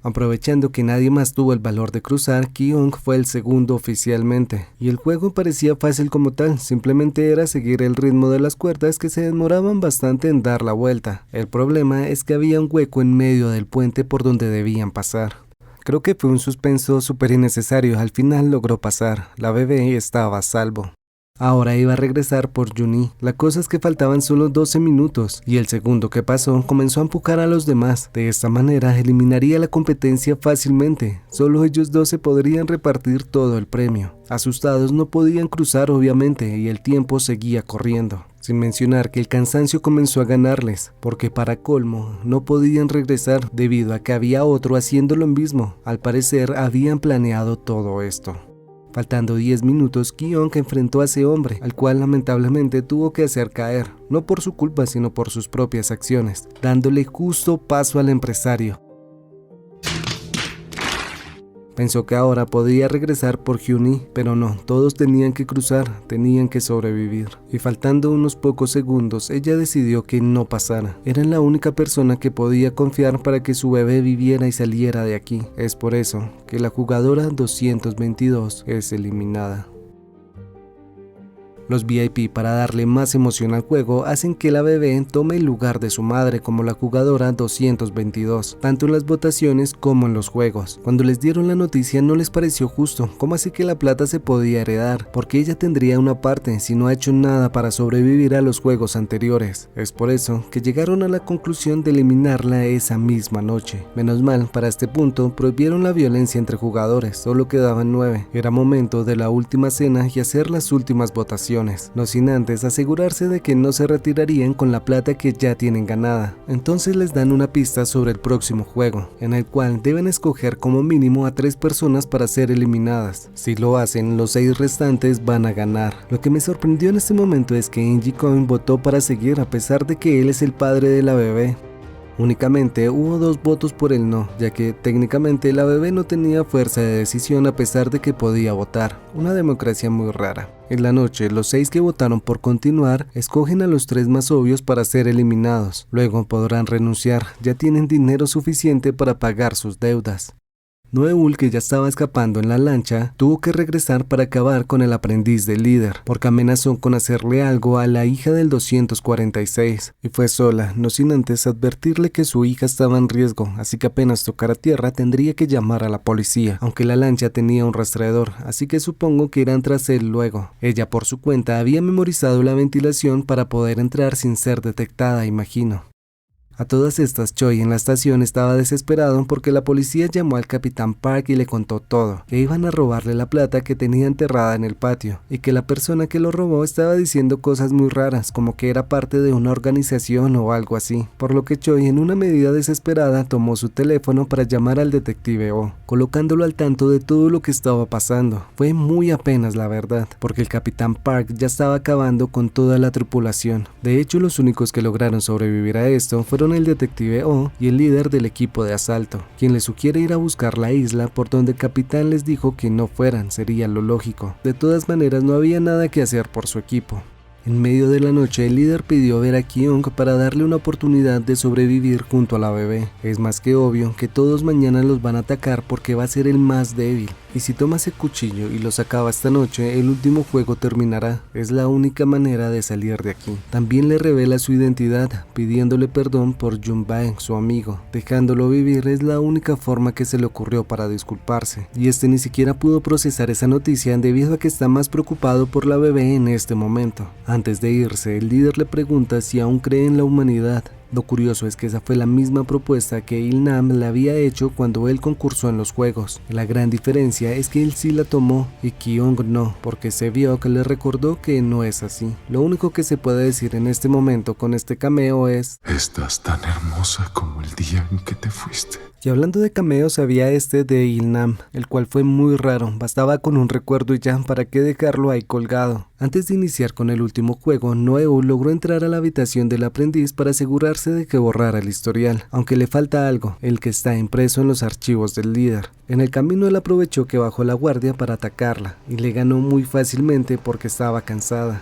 Aprovechando que nadie más tuvo el valor de cruzar, Kyung fue el segundo oficialmente, y el juego parecía fácil como tal, simplemente era seguir el ritmo de las cuerdas que se demoraban bastante en dar la vuelta. El problema es que había un hueco en medio del puente por donde debían pasar. Creo que fue un suspenso súper innecesario, al final logró pasar, la bebé estaba a salvo. Ahora iba a regresar por Juni. La cosa es que faltaban solo 12 minutos y el segundo que pasó comenzó a empujar a los demás. De esta manera eliminaría la competencia fácilmente. Solo ellos dos se podrían repartir todo el premio. Asustados no podían cruzar obviamente y el tiempo seguía corriendo. Sin mencionar que el cansancio comenzó a ganarles, porque para colmo no podían regresar debido a que había otro haciendo lo mismo. Al parecer habían planeado todo esto. Faltando 10 minutos, Kyung enfrentó a ese hombre, al cual lamentablemente tuvo que hacer caer, no por su culpa sino por sus propias acciones, dándole justo paso al empresario. Pensó que ahora podía regresar por Hyuni, pero no, todos tenían que cruzar, tenían que sobrevivir. Y faltando unos pocos segundos, ella decidió que no pasara. Era la única persona que podía confiar para que su bebé viviera y saliera de aquí. Es por eso que la jugadora 222 es eliminada. Los VIP, para darle más emoción al juego, hacen que la bebé tome el lugar de su madre como la jugadora 222, tanto en las votaciones como en los juegos. Cuando les dieron la noticia no les pareció justo, ¿cómo así que la plata se podía heredar? Porque ella tendría una parte si no ha hecho nada para sobrevivir a los juegos anteriores. Es por eso que llegaron a la conclusión de eliminarla esa misma noche. Menos mal, para este punto prohibieron la violencia entre jugadores, solo quedaban 9. Era momento de la última cena y hacer las últimas votaciones. opciones, no sin antes asegurarse de que no se retirarían con la plata que ya tienen ganada. Entonces les dan una pista sobre el próximo juego, en el cual deben escoger como mínimo a 3 personas para ser eliminadas. Si lo hacen, los 6 restantes van a ganar. Lo que me sorprendió en este momento es que Angie Cohen votó para seguir a pesar de que él es el padre de la bebé. Únicamente hubo 2 votos por el no, ya que técnicamente la bebé no tenía fuerza de decisión a pesar de que podía votar, una democracia muy rara. En la noche, los 6 que votaron por continuar escogen a los 3 más obvios para ser eliminados, luego podrán renunciar, ya tienen dinero suficiente para pagar sus deudas. Noeul, que ya estaba escapando en la lancha, tuvo que regresar para acabar con el aprendiz del líder, porque amenazó con hacerle algo a la hija del 246, y fue sola, no sin antes advertirle que su hija estaba en riesgo, así que apenas tocara tierra tendría que llamar a la policía, aunque la lancha tenía un rastreador, así que supongo que irán tras él luego. Ella por su cuenta había memorizado la ventilación para poder entrar sin ser detectada, imagino. A todas estas, Choi en la estación estaba desesperado porque la policía llamó al capitán Park y le contó todo, que iban a robarle la plata que tenía enterrada en el patio, y que la persona que lo robó estaba diciendo cosas muy raras, como que era parte de una organización o algo así, por lo que Choi en una medida desesperada tomó su teléfono para llamar al detective O, colocándolo al tanto de todo lo que estaba pasando. Fue muy apenas la verdad, porque el capitán Park ya estaba acabando con toda la tripulación. De hecho, los únicos que lograron sobrevivir a esto fueron el detective O y el líder del equipo de asalto, quien les sugiere ir a buscar la isla por donde el capitán les dijo que no fueran, sería lo lógico. De todas maneras, no había nada que hacer por su equipo. En medio de la noche, el líder pidió ver a Kyung para darle una oportunidad de sobrevivir junto a la bebé. Es más que obvio que todos mañana los van a atacar porque va a ser el más débil. Y si tomas el cuchillo y los acaba esta noche, el último juego terminará. Es la única manera de salir de aquí. También le revela su identidad, pidiéndole perdón por Jun Bae, su amigo. Dejándolo vivir es la única forma que se le ocurrió para disculparse. Y este ni siquiera pudo procesar esa noticia debido a que está más preocupado por la bebé en este momento. Antes de irse, el líder le pregunta si aún cree en la humanidad. Lo curioso es que esa fue la misma propuesta que Il-nam le había hecho cuando él concursó en los juegos. La gran diferencia es que él sí la tomó y Kyung no, porque se vio que le recordó que no es así. Lo único que se puede decir en este momento con este cameo es: estás tan hermosa como el día en que te fuiste. Y hablando de cameos, había este de Il-nam, el cual fue muy raro, bastaba con un recuerdo y ya, ¿para qué dejarlo ahí colgado? Antes de iniciar con el último juego, Noeul logró entrar a la habitación del aprendiz para asegurarse de que borrara el historial, aunque le falta algo, el que está impreso en los archivos del líder. En el camino él aprovechó que bajó la guardia para atacarla, y le ganó muy fácilmente porque estaba cansada.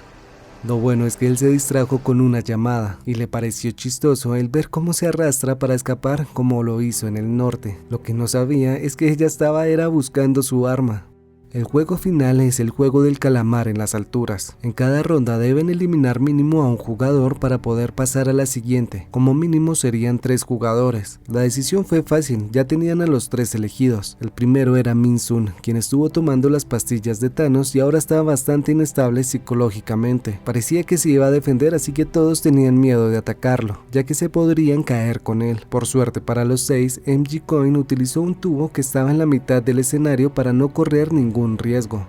Lo bueno es que él se distrajo con una llamada y le pareció chistoso el ver cómo se arrastra para escapar como lo hizo en el norte. Lo que no sabía es que ella estaba buscando su arma. El juego final es el juego del calamar en las alturas. En cada ronda deben eliminar mínimo a un jugador para poder pasar a la siguiente. Como mínimo serían 3 jugadores. La decisión fue fácil, ya tenían a los 3 elegidos. El primero era Min-sun, quien estuvo tomando las pastillas de Thanos y ahora estaba bastante inestable psicológicamente. Parecía que se iba a defender, así que todos tenían miedo de atacarlo, ya que se podrían caer con él. Por suerte para los 6, MG Coin utilizó un tubo que estaba en la mitad del escenario para no correr ningún riesgo.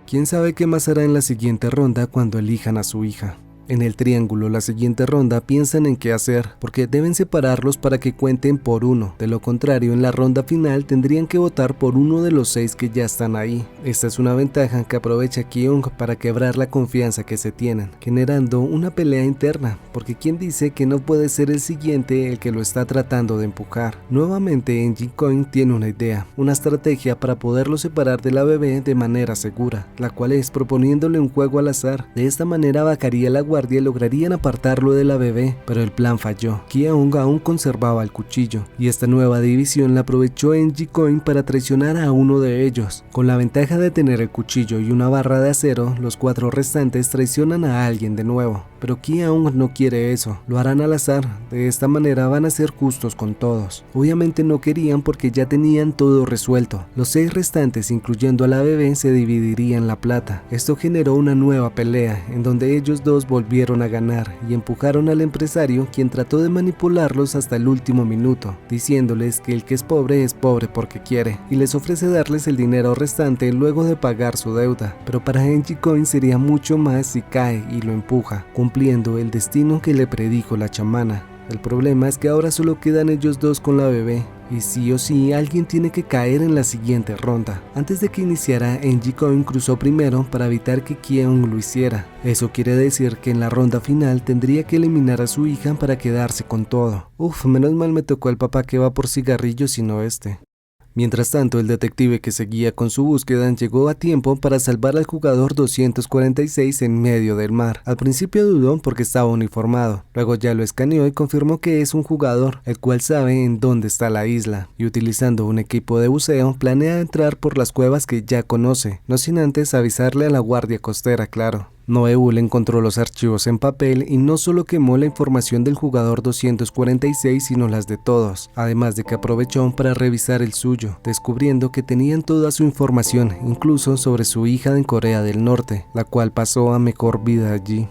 ¿Quién sabe qué más hará en la siguiente ronda cuando elijan a su hija? En el triángulo, la siguiente ronda piensan en qué hacer, porque deben separarlos para que cuenten por uno. De lo contrario, en la ronda final tendrían que votar por uno de los 6 que ya están ahí. Esta es una ventaja que aprovecha Kyung para quebrar la confianza que se tienen, generando una pelea interna, porque ¿quién dice que no puede ser el siguiente el que lo está tratando de empujar? Nuevamente, Angie Coin tiene una idea, una estrategia para poderlo separar de la bebé de manera segura, la cual es proponiéndole un juego al azar. De esta manera bajaría la guardia y lograrían apartarlo de la bebé, pero el plan falló. Kyung aún conservaba el cuchillo, y esta nueva división la aprovechó Angie Coin para traicionar a uno de ellos. Con la ventaja de tener el cuchillo y una barra de acero, los 4 restantes traicionan a alguien de nuevo, pero Ki-aung no quiere eso, lo harán al azar, de esta manera van a ser justos con todos. Obviamente no querían porque ya tenían todo resuelto, los 6 restantes incluyendo a la bebé se dividirían la plata. Esto generó una nueva pelea en donde ellos dos volvieron a ganar y empujaron al empresario, quien trató de manipularlos hasta el último minuto, diciéndoles que el que es pobre porque quiere, y les ofrece darles el dinero restante luego de pagar su deuda, pero para Enji Coin sería mucho más si cae y lo empuja, cumpliendo el destino que le predijo la chamana. El problema es que ahora solo quedan ellos dos con la bebé, y sí o sí alguien tiene que caer en la siguiente ronda. Antes de que iniciara, Enji Coin cruzó primero para evitar que Ki-aung lo hiciera. Eso quiere decir que en la ronda final tendría que eliminar a su hija para quedarse con todo. Menos mal me tocó el papá que va por cigarrillos y no este. Mientras tanto, el detective que seguía con su búsqueda llegó a tiempo para salvar al jugador 246 en medio del mar. Al principio dudó porque estaba uniformado, luego ya lo escaneó y confirmó que es un jugador, el cual sabe en dónde está la isla, y utilizando un equipo de buceo, planea entrar por las cuevas que ya conoce, no sin antes avisarle a la guardia costera, claro. Noeul encontró los archivos en papel y no solo quemó la información del jugador 246 sino las de todos, además de que aprovechó para revisar el suyo, descubriendo que tenían toda su información, incluso sobre su hija en Corea del Norte, la cual pasó a mejor vida allí.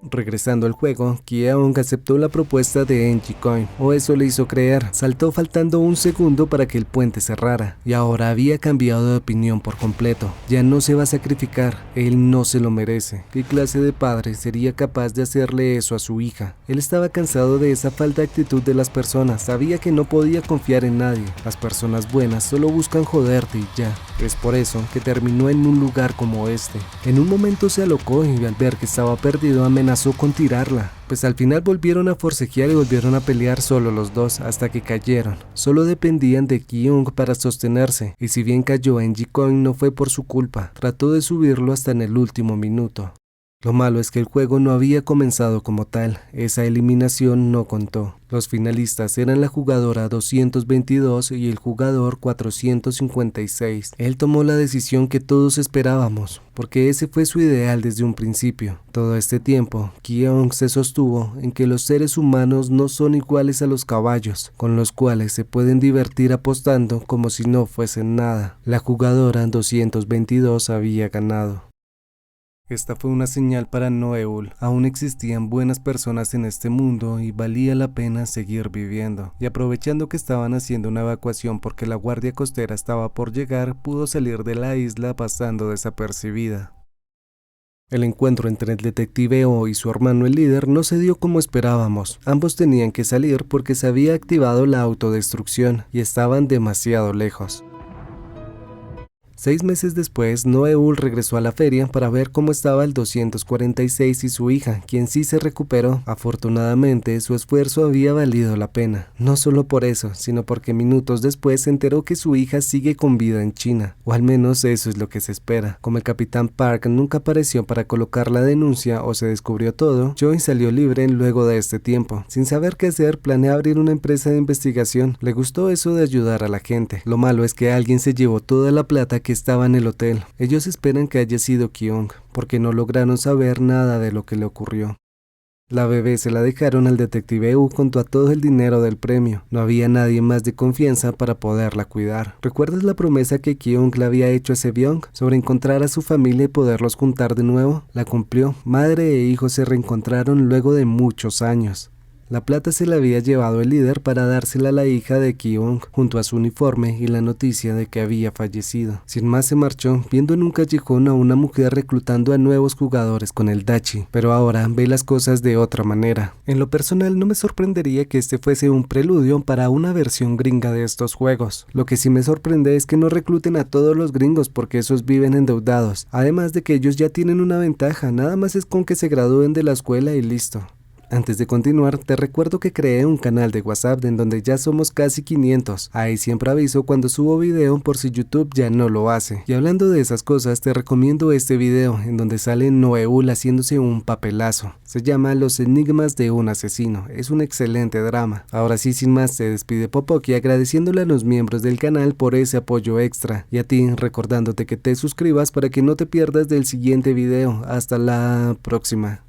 Regresando al juego, Ki-aung aceptó la propuesta de Enji Coin, o eso le hizo creer. Saltó faltando un segundo para que el puente cerrara, y ahora había cambiado de opinión por completo. Ya no se va a sacrificar, él no se lo merece. ¿Qué clase de padre sería capaz de hacerle eso a su hija? Él estaba cansado de esa falta de actitud de las personas, sabía que no podía confiar en nadie. Las personas buenas solo buscan joderte y ya. Es por eso que terminó en un lugar como este. En un momento se alocó y al ver que estaba perdido amenazó con tirarla, pues al final volvieron a forcejear y volvieron a pelear solo los dos hasta que cayeron. Solo dependían de Ki-aung para sostenerse, y si bien cayó Enji Coin no fue por su culpa, trató de subirlo hasta en el último minuto. Lo malo es que el juego no había comenzado como tal, esa eliminación no contó. Los finalistas eran la jugadora 222 y el jugador 456. Él tomó la decisión que todos esperábamos, porque ese fue su ideal desde un principio. Todo este tiempo, Ki-aung se sostuvo en que los seres humanos no son iguales a los caballos, con los cuales se pueden divertir apostando como si no fuesen nada. La jugadora 222 había ganado. Esta fue una señal para Noeul. Aún existían buenas personas en este mundo y valía la pena seguir viviendo. Y aprovechando que estaban haciendo una evacuación porque la guardia costera estaba por llegar, pudo salir de la isla pasando desapercibida. El encuentro entre el detective O y su hermano el líder no se dio como esperábamos. Ambos tenían que salir porque se había activado la autodestrucción y estaban demasiado lejos. 6 meses después, Noeul regresó a la feria para ver cómo estaba el 246 y su hija, quien sí se recuperó. Afortunadamente, su esfuerzo había valido la pena. No solo por eso, sino porque minutos después se enteró que su hija sigue con vida en China, o al menos eso es lo que se espera. Como el capitán Park nunca apareció para colocar la denuncia o se descubrió todo, Joy salió libre luego de este tiempo. Sin saber qué hacer, planea abrir una empresa de investigación. Le gustó eso de ayudar a la gente. Lo malo es que alguien se llevó toda la plata que estaba en el hotel. Ellos esperan que haya sido Ki-aung, porque no lograron saber nada de lo que le ocurrió. La bebé se la dejaron al detective U junto a todo el dinero del premio. No había nadie más de confianza para poderla cuidar. ¿Recuerdas la promesa que Ki-aung le había hecho a Se-byung sobre encontrar a su familia y poderlos juntar de nuevo? La cumplió. Madre e hijo se reencontraron luego de muchos años. La plata se la había llevado el líder para dársela a la hija de Ki-aung, junto a su uniforme y la noticia de que había fallecido. Sin más se marchó, viendo en un callejón a una mujer reclutando a nuevos jugadores con el dachi, pero ahora ve las cosas de otra manera. En lo personal no me sorprendería que este fuese un preludio para una versión gringa de estos juegos. Lo que sí me sorprende es que no recluten a todos los gringos porque esos viven endeudados, además de que ellos ya tienen una ventaja, nada más es con que se gradúen de la escuela y listo. Antes de continuar, te recuerdo que creé un canal de WhatsApp en donde ya somos casi 500. Ahí siempre aviso cuando subo video por si YouTube ya no lo hace. Y hablando de esas cosas, te recomiendo este video en donde sale Noeul haciéndose un papelazo. Se llama Los enigmas de un asesino. Es un excelente drama. Ahora sí, sin más, se despide Popoki agradeciéndole a los miembros del canal por ese apoyo extra. Y a ti, recordándote que te suscribas para que no te pierdas del siguiente video. Hasta la próxima.